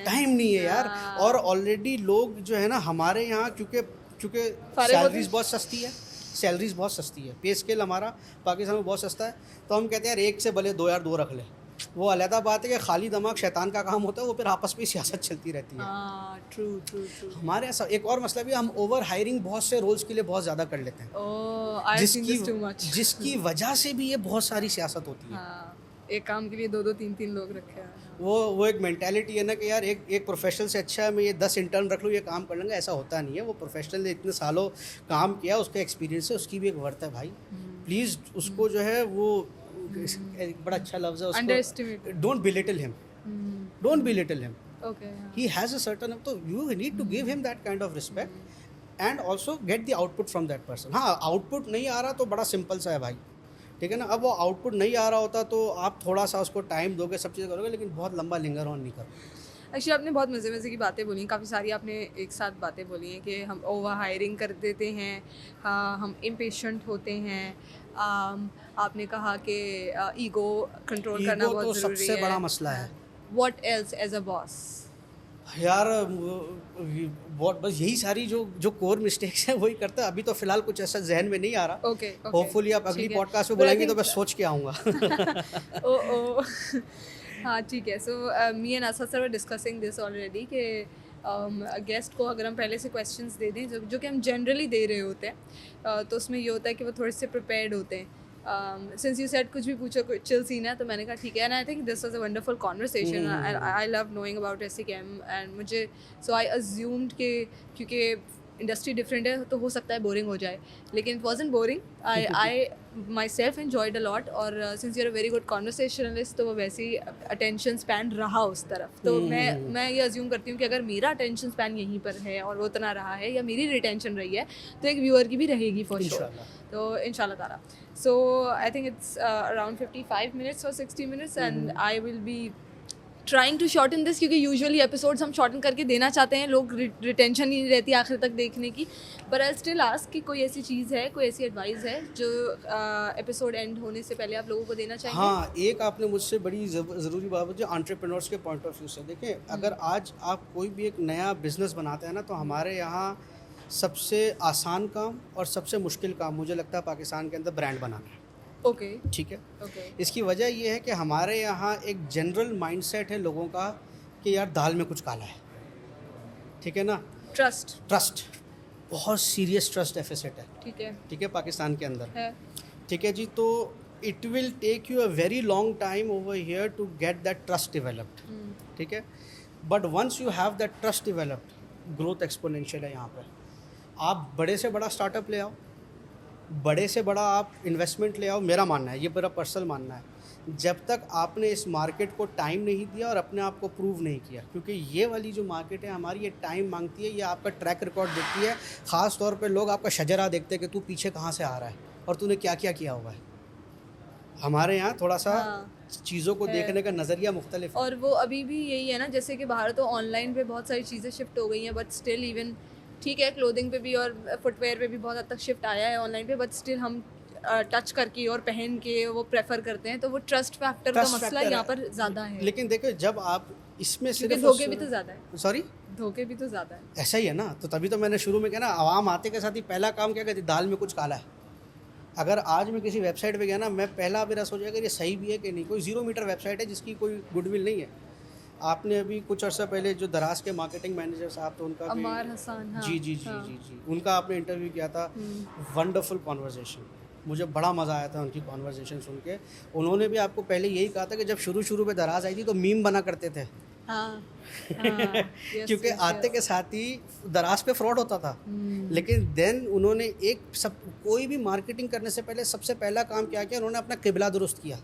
टाइम नहीं है यार। और ऑलरेडी लोग जो है ना हमारे यहाँ, क्योंकि सैलरीज बहुत सस्ती है, सैलरीज बहुत सस्ती है, पे स्केल हमारा पाकिस्तान में बहुत सस्ता है, तो हम कहते हैं यार 1 से भले 2 यार 2 रख ले। वो अलहदा बात है कि खाली दिमाग शैतान का काम होता है, वो फिर आपस में सियासत चलती रहती है। ट्रू। हमारे ऐसा एक और मसला भी, हम ओवर हायरिंग बहुत से रोल्स के लिए बहुत ज़्यादा कर लेते हैं, जिसकी वजह से भी ये बहुत सारी सियासत होती है। एक काम के लिए 2-2 3-3 लोग रखे हैं। वो एक मेंटालिटी है ना कि यार एक प्रोफेशनल से अच्छा है मैं ये 10 इंटर्न रख लूँ, ये काम कर लेंगे, ऐसा होता नहीं है। वो प्रोफेशनल ने इतने सालों काम किया, उसका एक्सपीरियंस है, उसकी भी एक वर्थ है भाई। प्लीज़ उसको जो है वो एक बड़ा अच्छा लफ्ज़ है उसको, don't belittle him, don't belittle him, he has a certain, तो you need to give him that kind of respect and also get the output from that person. हाँ, आउटपुट नहीं आ रहा तो बड़ा सिंपल सा है भाई, ठीक है ना। अब वो आउटपुट नहीं आ रहा होता तो आप थोड़ा सा उसको टाइम दोगे, सब चीज़ें करोगे, लेकिन बहुत लंबा लिंगर ऑन नहीं करोगे। एक्चुअली आपने बहुत मज़े की बातें बोली, काफ़ी सारी आपने एक साथ बातें बोली हैं कि हम ओवर हायरिंग कर देते हैं, हम इम्पेशेंट होते हैं, आपने कहा कि ईगो कंट्रोल करना बहुत तो ज़रूरी है, सबसे बड़ा मसला है। What else as a boss? यार बहुत बस यही सारी जो कोर मिस्टेक्स हैं वही करता है। अभी तो फिलहाल कुछ ऐसा जहन में नहीं आ रहा। ओके, होपफुली आप अगली पॉडकास्ट में बोलेंगे तो मैं सोच के आऊँगा। ओ हाँ ठीक है। So me and Asad sir were discussing this already कि गेस्ट को अगर हम पहले से क्वेश्चंस दे दें जो कि हम जनरली दे रहे होते हैं, तो उसमें ये होता है कि वो थोड़े से प्रिपेयर्ड होते हैं। Since you said कुछ भी पूछो, कोई चिल सीन है, तो मैंने कहा ठीक है। And I think this was a wonderful conversation, I love knowing about SCCM and मुझे सो आई अज्यूम्ड कि क्योंकि इंडस्ट्री डिफरेंट है तो हो सकता है बोरिंग हो जाए, लेकिन it wasn't boring. I myself enjoyed a lot, और since you are a very good conversationalist तो वो वैसे ही अटेंशन स्पैन रहा उस तरफ। तो मैं ये अज्यूम करती हूँ कि अगर मेरा अटेंशन स्पैन यहीं पर है और वो उतना रहा है या मेरी रिटेंशन रही है तो एक व्यूअर की भी रहेगी फॉर श्योर, तो इंशाल्लाह ताला। So I think it's around 55 minutes or 60 minutes and I will be trying to shorten this, क्योंकि यूजुअली एपिसोड्स हम शॉर्टन करके देना चाहते हैं, लोग रिटेंशन ही नहीं रहती आखिर तक देखने की। पर आई स्टिल आस्क कि कोई ऐसी चीज़ है, कोई ऐसी एडवाइस है जो एपिसोड एंड होने से पहले आप लोगों को देना चाहेंगे? हाँ, एक आपने मुझसे बड़ी ज़रूरी बात पूछी एंटरप्रेन्योर्स के पॉइंट ऑफ व्यू से। देखिए, अगर आज आप कोई भी एक नया बिजनेस बनाते हैं ना, तो हमारे यहाँ सबसे आसान काम और सबसे मुश्किल काम मुझे लगता है पाकिस्तान के अंदर ब्रांड बनाना है। ओके, ठीक है। इसकी वजह ये है कि हमारे यहाँ एक जनरल माइंडसेट है लोगों का कि यार दाल में कुछ काला है, ठीक है ना। ट्रस्ट बहुत सीरियस ट्रस्ट डेफिसिट है, ठीक है पाकिस्तान के अंदर है, ठीक है जी। तो it will take you a very long time over here to get that trust developed, ठीक है। But once you have that trust developed, growth exponential है यहाँ पर। आप बड़े से बड़ा स्टार्टअप ले आओ, बड़े से बड़ा आप इन्वेस्टमेंट ले आओ, मेरा मानना है, ये मेरा पर्सनल मानना है, जब तक आपने इस मार्केट को टाइम नहीं दिया और अपने आप को प्रूव नहीं किया, क्योंकि ये वाली जो मार्केट है हमारी, ये टाइम मांगती है, ये आपका ट्रैक रिकॉर्ड देखती है। ख़ास तौर पे लोग आपका शजरा देखते हैं कि तू पीछे कहाँ से आ रहा है और तूने क्या क्या किया हुआ है। हमारे यहाँ थोड़ा सा चीज़ों को देखने का नज़रिया मुख्तलिफ है। और वो अभी भी यही है ना, जैसे कि बाहर तो ऑनलाइन पे बहुत सारी चीज़ें शिफ्ट हो गई हैं, बट स्टिल इवन ठीक है, क्लोथिंग पे भी और फुटवेयर पे भी बहुत हद तक शिफ्ट आया है ऑनलाइन पे, बट स्टिल हम टच करके और पहन के वो प्रेफर करते हैं। तो वो ट्रस्ट फैक्टर का मसला यहाँ पर ज़्यादा है। लेकिन देखो, जब आप इसमें सिर्फ धोखे भी तो ज़्यादा है, सॉरी धोखे भी तो ज़्यादा है, ऐसा ही है ना। तो तभी तो मैंने शुरू में कहा ना, आवाम आते के साथ ही पहला काम क्या कहती, दाल में कुछ काला है। अगर आज मैं किसी वेबसाइट पे गया ना, मैं पहला मेरा सोचा कि ये सही भी है कि नहीं। कोई 0 मीटर वेबसाइट है जिसकी कोई गुडविल नहीं है। आपने अभी कुछ अर्सा पहले जो दराज के मार्केटिंग मैनेजर साहब, तो उनका अमार हसन, हाँ, जी, उनका आपने इंटरव्यू किया था। वंडरफुल कॉन्वर्जेशन, मुझे बड़ा मज़ा आया था उनकी कॉन्वर्जेशन सुन के। उन्होंने भी आपको पहले यही कहा था कि जब शुरू में दराज आई थी तो मीम बना करते थे, क्योंकि आते के साथ ही दराज पे फ्रॉड होता था। लेकिन देन उन्होंने कोई भी मार्केटिंग करने से पहले सबसे पहला काम क्या किया, उन्होंने अपना किबला दुरुस्त किया।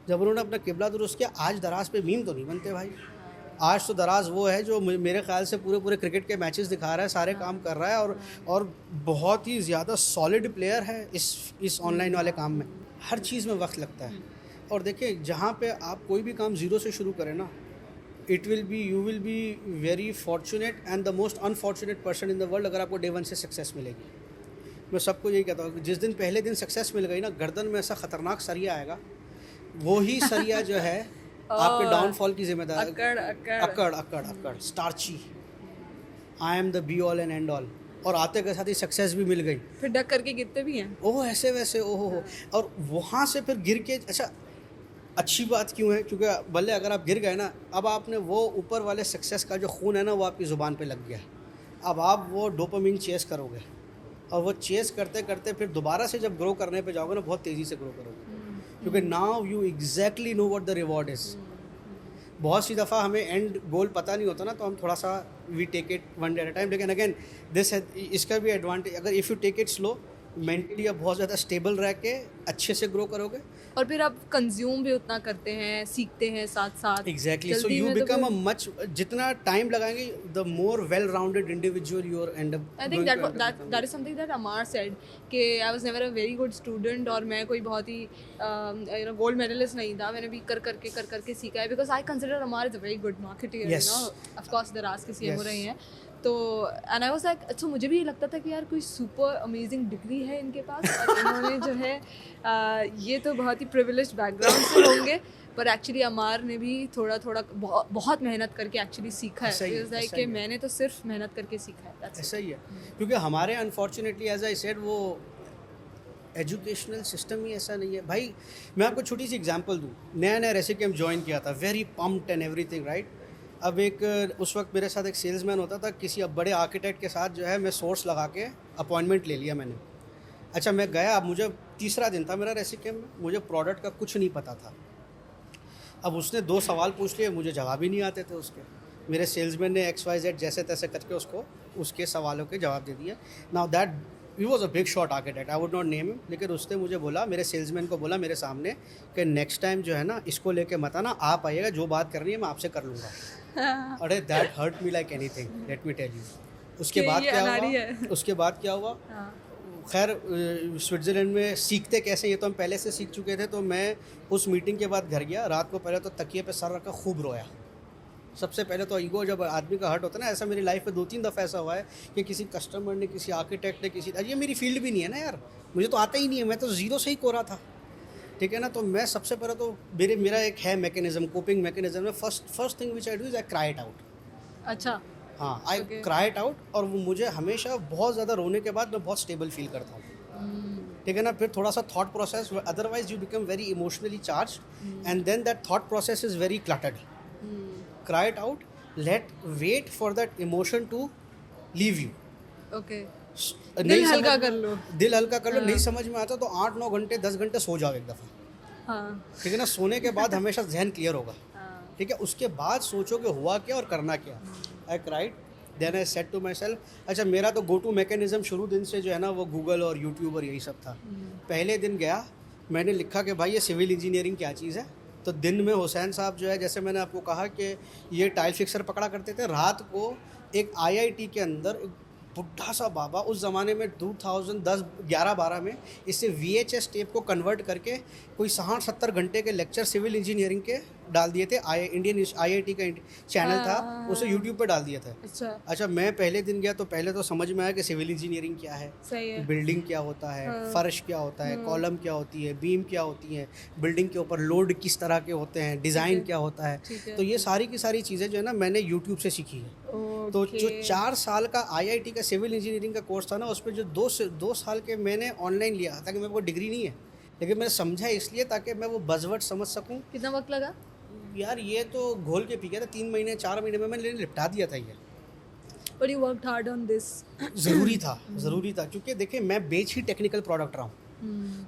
जब उन्होंने अपना किबला दुरुस्त किया, आज दराज पे मीम तो नहीं बनते भाई। आज तो दराज वो है जो मेरे ख्याल से पूरे क्रिकेट के मैचेस दिखा रहा है, सारे काम कर रहा है, और बहुत ही ज़्यादा सॉलिड प्लेयर है इस ऑनलाइन वाले काम में। हर चीज़ में वक्त लगता है। और देखिए, जहाँ पे आप कोई भी काम ज़ीरो से शुरू करें ना, you will be very fortunate and the most unfortunate person in the world अगर आपको डे वन से सक्सेस मिलेगी। मैं सबको यही कहता हूँ कि जिस दिन पहले दिन सक्सेस मिल गई ना, गर्दन में ऐसा ख़तरनाक सरिया आएगा, वो ही सरिया जो है आपके डाउनफॉल की जिम्मेदार। अकड़ starchy, I am the be all and and all. और आते के साथ ही सक्सेस भी मिल गई, फिर डक करके गिरते भी हैं। ओह ऐसे वैसे, ओहो। और वहाँ से फिर गिर के, अच्छा अच्छी बात क्यों है, क्योंकि भले अगर आप गिर गए ना, अब आपने वो ऊपर वाले सक्सेस का जो खून है ना, वो आपकी ज़ुबान पे लग गया। अब आप वो डोपामिन चेस करोगे, और वो चेस करते करते फिर दोबारा से जब ग्रो करने पे जाओगे ना, बहुत तेज़ी से ग्रो करोगे, क्योंकि now you exactly know what the reward is. बहुत सी दफ़ा हमें एंड गोल पता नहीं होता ना, तो हम थोड़ा सा we take it one day at a time. लेकिन अगेन इसका भी एडवांटेज, अगर if you take it slow, mentally आप बहुत ज़्यादा स्टेबल रह के अच्छे से ग्रो करोगे, और फिर आप कंज्यूम भी उतना करते हैं, सीखते हैं साथ साथ। Exactly. So you become a much, जितना टाइम लगाएंगे the more well rounded individual you are and up. I think that is something that Amar said कि I was never a very good student, और मैं कोई बहुत ही गोल्ड मेडलिस्ट नहीं था, मैंने भी कर करके सीखा है, because I consider Amar is a very good marketer, you know. Of course Daraz के सीएम हो रहे हैं, तो एंड आई वाज लाइक, अच्छा मुझे भी ये लगता था कि यार कोई सुपर अमेजिंग डिग्री है इनके पास, और इन्होंने जो है ये तो बहुत ही प्रिविलेज्ड बैकग्राउंड से होंगे, पर एक्चुअली अमार ने भी थोड़ा बहुत मेहनत करके एक्चुअली सीखा है। इट्स लाइक कि मैंने तो सिर्फ मेहनत करके सीखा है। ऐसा ही है, क्योंकि हमारे अनफॉर्चुनेटली एज आई सेड, वो एजुकेशनल सिस्टम ही ऐसा नहीं है भाई। मैं आपको छोटी सी एग्जांपल दूँ, नया रेसी कैम्प ज्वाइन किया था, very pumped and everything right. अब उस वक्त मेरे साथ एक सेल्समैन होता था, किसी अब बड़े आर्किटेक्ट के साथ जो है मैं सोर्स लगा के अपॉइंटमेंट ले लिया मैंने। अच्छा मैं गया, अब मुझे तीसरा दिन था मेरा रेसी कैम्प में, मुझे प्रोडक्ट का कुछ नहीं पता था। अब उसने 2 सवाल पूछ लिए, मुझे जवाब ही नहीं आते थे उसके। मेरे सेल्समैन ने XYZ जैसे तैसे करके उसके सवालों के जवाब दे दिए। Now that he was a big shot architect, I would not name him, लेकिन उसने मुझे बोला, मेरे सेल्समैन को बोला मेरे सामने कि नेक्स्ट टाइम जो है ना, इसको लेके मत आना, आप आइएगा, जो बात करनी है मैं आपसे कर लूँगा। अरे that hurt me like anything, let me tell you. उसके बाद क्या हुआ, खैर स्विट्ज़रलैंड में सीखते कैसे, ये तो हम पहले से सीख चुके थे। तो मैं उस मीटिंग के बाद घर गया, रात को पहले तो तकिए पे सर रखा, खूब रोया। सबसे पहले तो ईगो जब आदमी का हर्ट होता है ना, ऐसा मेरी लाइफ में 2-3 दफ़ा ऐसा हुआ है कि किसी कस्टमर ने, किसी आर्किटेक्ट ने, ये मेरी फील्ड भी नहीं है ना यार, मुझे तो आता ही नहीं है, मैं तो ज़ीरो से ही कोरा था, ठीक है ना। तो मैं सबसे पहले तो मेरा एक है मैकेनिज्म, कोपिंग मैकेनिज्म में, first thing which I do is I cry it out. अच्छा, हाँ, आई क्राई इट आउट, और वो मुझे हमेशा बहुत ज़्यादा रोने के बाद मैं बहुत स्टेबल फील करता हूँ, ठीक है ना। फिर थोड़ा सा thought process, otherwise you become very emotionally charge and then that thought process is very cluttered. Cry it out, wait for that emotion to leave you. Okay. दिल हल्का कर लो। नहीं समझ में आता तो 8-9 घंटे 10 घंटे सो जाओ एक दफ़ा, हाँ, ठीक है ना। सोने के बाद हमेशा जहन क्लियर होगा, ठीक है। उसके बाद सोचो कि हुआ क्या और करना क्या। I cried, then I said to myself, अच्छा मेरा तो गो टू मैकेनिज्म शुरू दिन से जो है ना, वो गूगल और यूट्यूब और यही सब था। पहले दिन गया, मैंने लिखा कि भाई ये सिविल इंजीनियरिंग क्या चीज़ है। तो दिन में हुसैन साहब जो है, जैसे मैंने आपको कहा कि ये टाइल फिक्सर पकड़ा करते थे, रात को एक IIT के अंदर एक बुढ़ा सा बाबा, उस ज़माने में 2010-11-12 में इससे VHS टेप को कन्वर्ट करके कोई 60-70 घंटे के लेक्चर सिविल इंजीनियरिंग के डाल दिए थे। इंडियन IIT का चैनल था, उसे यूट्यूब पे डाल दिए थे। अच्छा मैं पहले दिन गया तो पहले तो समझ में आया कि सिविल इंजीनियरिंग क्या है, बिल्डिंग क्या होता है, फर्श क्या होता है, कॉलम क्या होती है, बीम क्या होती है, बिल्डिंग के ऊपर लोड किस तरह के होते हैं, डिज़ाइन क्या होता है। तो ये सारी की सारी चीज़ें जो है ना, मैंने यूट्यूब से सीखी है। तो जो 4 साल का IIT का सिविल इंजीनियरिंग का कोर्स था ना, उसमें जो 2 साल के मैंने ऑनलाइन लिया, ताकि मेरे को डिग्री नहीं है, लेकिन मैंने समझा इसलिए ताकि मैं वो बज़वर्ड समझ सकूं। कितना वक्त लगा यार? ये तो घोल के पी गया था, 3 महीने 4 महीने में मैंने निपटा दिया था ये। But you worked hard on this. ज़रूरी था क्योंकि देखिए मैं बेच ही टेक्निकल प्रोडक्ट रहा हूँ।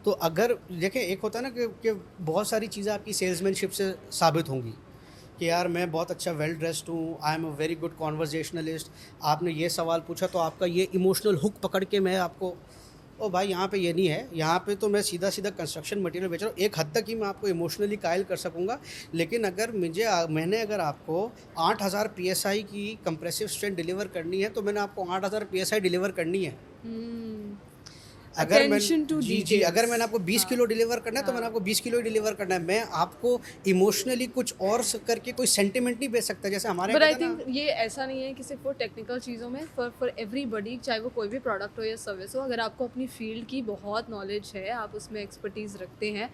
तो अगर देखें, एक होता है ना कि बहुत सारी चीज़ें आपकी सेल्समैनशिप से साबित होंगी कि यार मैं बहुत अच्छा वेल ड्रेस्ड हूँ, I am a very good conversationalist, आपने ये सवाल पूछा तो आपका ये इमोशनल हुक पकड़ के मैं आपको ओ भाई यहाँ पे ये नहीं है, यहाँ पे तो मैं सीधा सीधा कंस्ट्रक्शन मटेरियल बेच रहा हूँ। एक हद तक ही मैं आपको इमोशनली कायल कर सकूँगा, लेकिन अगर मैंने अगर आपको 8000 PSI की कंप्रेसिव स्ट्रेंथ डिलीवर करनी है तो मैंने आपको 8000 PSI डिलीवर करनी है। अगर मैं Attention to जी details. अगर मैंने आपको 20 किलो डिलीवर करना है तो मैंने आपको 20 किलो ही डिलीवर करना है। मैं आपको इमोशनली कुछ और करके कोई सेंटिमेंट नहीं बेच सकता। जैसे हमारे बट आई कहते हैं थिंक ये ऐसा नहीं है कि सिर्फ वो टेक्निकल चीज़ों में, फॉर एवरीबडी, चाहे वो कोई भी प्रोडक्ट हो या सर्विस हो, अगर आपको अपनी फील्ड की बहुत नॉलेज है, आप उसमें एक्सपर्टीज़ रखते हैं,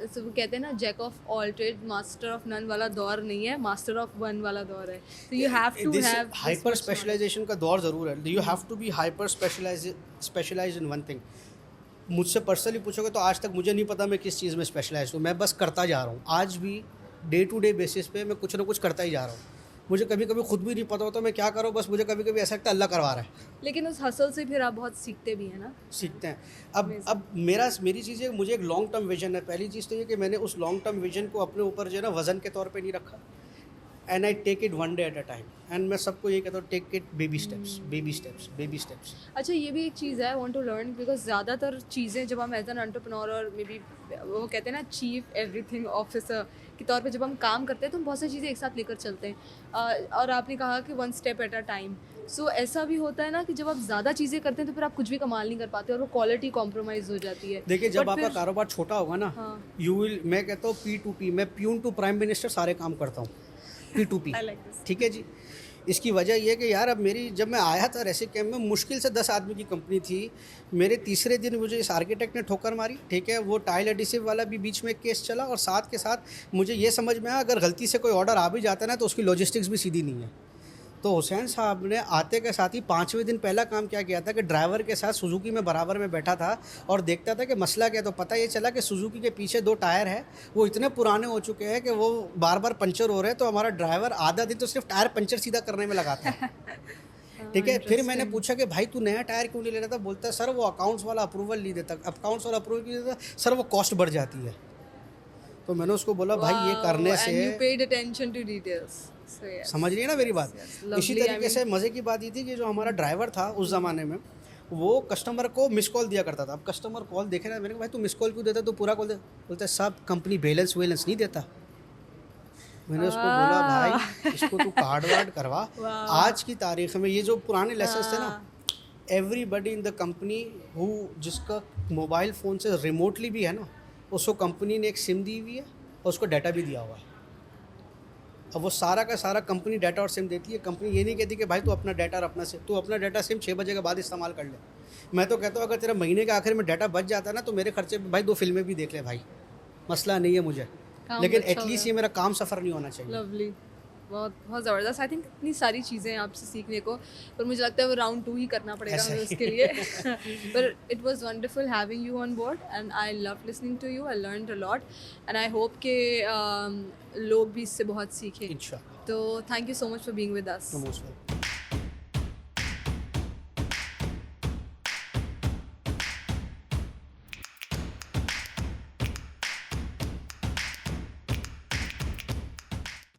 तो वो कहते हैं ना, jack of all trade master of none वाला दौर नहीं है, मास्टर ऑफ वन वाला दौर है। तो you have to have hyper specialisation का दौर ज़रूर है। You have to be hyper specialise in one thing. मुझसे पर्सनली पूछोगे तो आज तक मुझे नहीं पता मैं किस चीज़ में स्पेशलाइज हूँ। मैं बस करता जा रहा हूँ। आज भी डे टू डे बेसिस पे मैं कुछ ना कुछ करता ही जा रहा हूँ। मुझे कभी कभी खुद भी नहीं पता होता मैं क्या करूँ, बस मुझे कभी कभी ऐसा लगता है अल्लाह करवा रहा है। लेकिन उस हसल से फिर आप बहुत सीखते भी हैं ना। सीखते हैं। अब मेरी चीज़ है, मुझे एक लॉन्ग टर्म विजन है। पहली चीज़ तो ये कि मैंने उस लॉन्ग टर्म विजन को अपने ऊपर जो है ना वज़न के तौर पे नहीं रखा। And I take it one day at a time. And मैं सबको ये कहता हूँ, take it baby steps, baby steps, baby steps. अच्छा, ये भी एक चीज़ है, I want to learn, because ज़्यादातर चीज़ें जब हम एज एन एंटरप्रेन्योर और मे बी वो कहते हैं ना चीफ एवरीथिंग ऑफिसर के तौर पे जब हम काम करते हैं तो हम बहुत सारी चीज़ें एक साथ लेकर चलते हैं। और आपने कहा कि one step at a time. So ऐसा भी होता है ना कि जब आप ज़्यादा चीज़ें करते हैं तो फिर आप कुछ भी कमाल नहीं कर पाते और वो क्वालिटी कॉम्प्रोमाइज़ हो जाती है। देखिए, जब आपका कारोबार छोटा होगा ना, हाँ। मैं कहता हूँ P2P, मैं प्यून टू प्राइम मिनिस्टर सारे काम करता हूँ। P2P, I like this. ठीक है जी। इसकी वजह ये है कि यार, अब जब मैं आया था रेसी कैम्प में, मुश्किल से 10 आदमी की कंपनी थी। मेरे तीसरे दिन मुझे इस आर्किटेक्ट ने ठोकर मारी, ठीक है। वो टाइल एडिसिव वाला भी बीच में केस चला, और साथ के साथ मुझे ये समझ में आया अगर गलती से कोई ऑर्डर आ भी जाता है ना तो उसकी लॉजिस्टिक्स भी सीधी नहीं है। तो हुसैन साहब ने आते के साथ ही 5वें दिन पहला काम क्या किया था कि ड्राइवर के साथ सुजुकी में बराबर में बैठा था और देखता था कि मसला क्या है। तो पता ये चला कि सुजुकी के पीछे 2 टायर है, वो इतने पुराने हो चुके हैं कि वो बार बार पंचर हो रहे हैं। तो हमारा ड्राइवर आधा दिन तो सिर्फ टायर पंचर सीधा करने में लगाता है, ठीक है। फिर मैंने पूछा कि भाई तू नया टायर क्यों नहीं ले रहा था? बोलता है सर वो अकाउंट्स वाला अप्रूवल नहीं देता। अकाउंट्स वाला अप्रूवल क्यों नहीं देता? सर वो कॉस्ट बढ़ जाती है। तो मैंने उसको बोला भाई ये करने से, and you paid attention to details. So yes. समझ रही है ना मेरी बात? Lovely. इसी तरीके से मज़े की बात ये थी कि जो हमारा ड्राइवर था उस ज़माने में, वो कस्टमर को मिस कॉल दिया करता था। अब कस्टमर कॉल देखे ना, मैंने कहा भाई तू मिस कॉल क्यों देता, तू पूरा कॉल दे। बोलता है सब कंपनी बैलेंस वेलेंस नहीं देता। मैंने उसको बोला भाई इसको तू कार्ड वार्ड करवा। आज की तारीख में ये जो पुराने लेसन थे ना, everybody in the company who जिसका मोबाइल फ़ोन से रिमोटली भी है ना, उसको कंपनी ने एक सिम दी हुई है और उसको डाटा भी दिया हुआ है। अब वो सारा का सारा कंपनी डाटा और सिम देती है। कंपनी ये नहीं कहती कि भाई तू अपना डाटा और अपना डाटा सिम 6 बजे के बाद इस्तेमाल कर ले। मैं तो कहता हूँ अगर तेरा महीने के आखिर में डाटा बच जाता है ना तो मेरे खर्चे भाई 2 फिल्में भी देख ले भाई, मसला नहीं है मुझे। लेकिन एटलीस्ट ये मेरा काम सफ़र नहीं होना चाहिए। लवली, बहुत बहुत ज़बरदस्त। आई थिंक इतनी सारी चीज़ें हैं आपसे सीखने को, पर मुझे लगता है वो राउंड 2 ही करना पड़ेगा हमें उसके लिए। पर it was wonderful having you on board and I love listening to you. I learned a lot and I hope के लोग भी इससे बहुत सीखें। इंशाल्लाह। तो thank you so much for being with us. नमस्कार।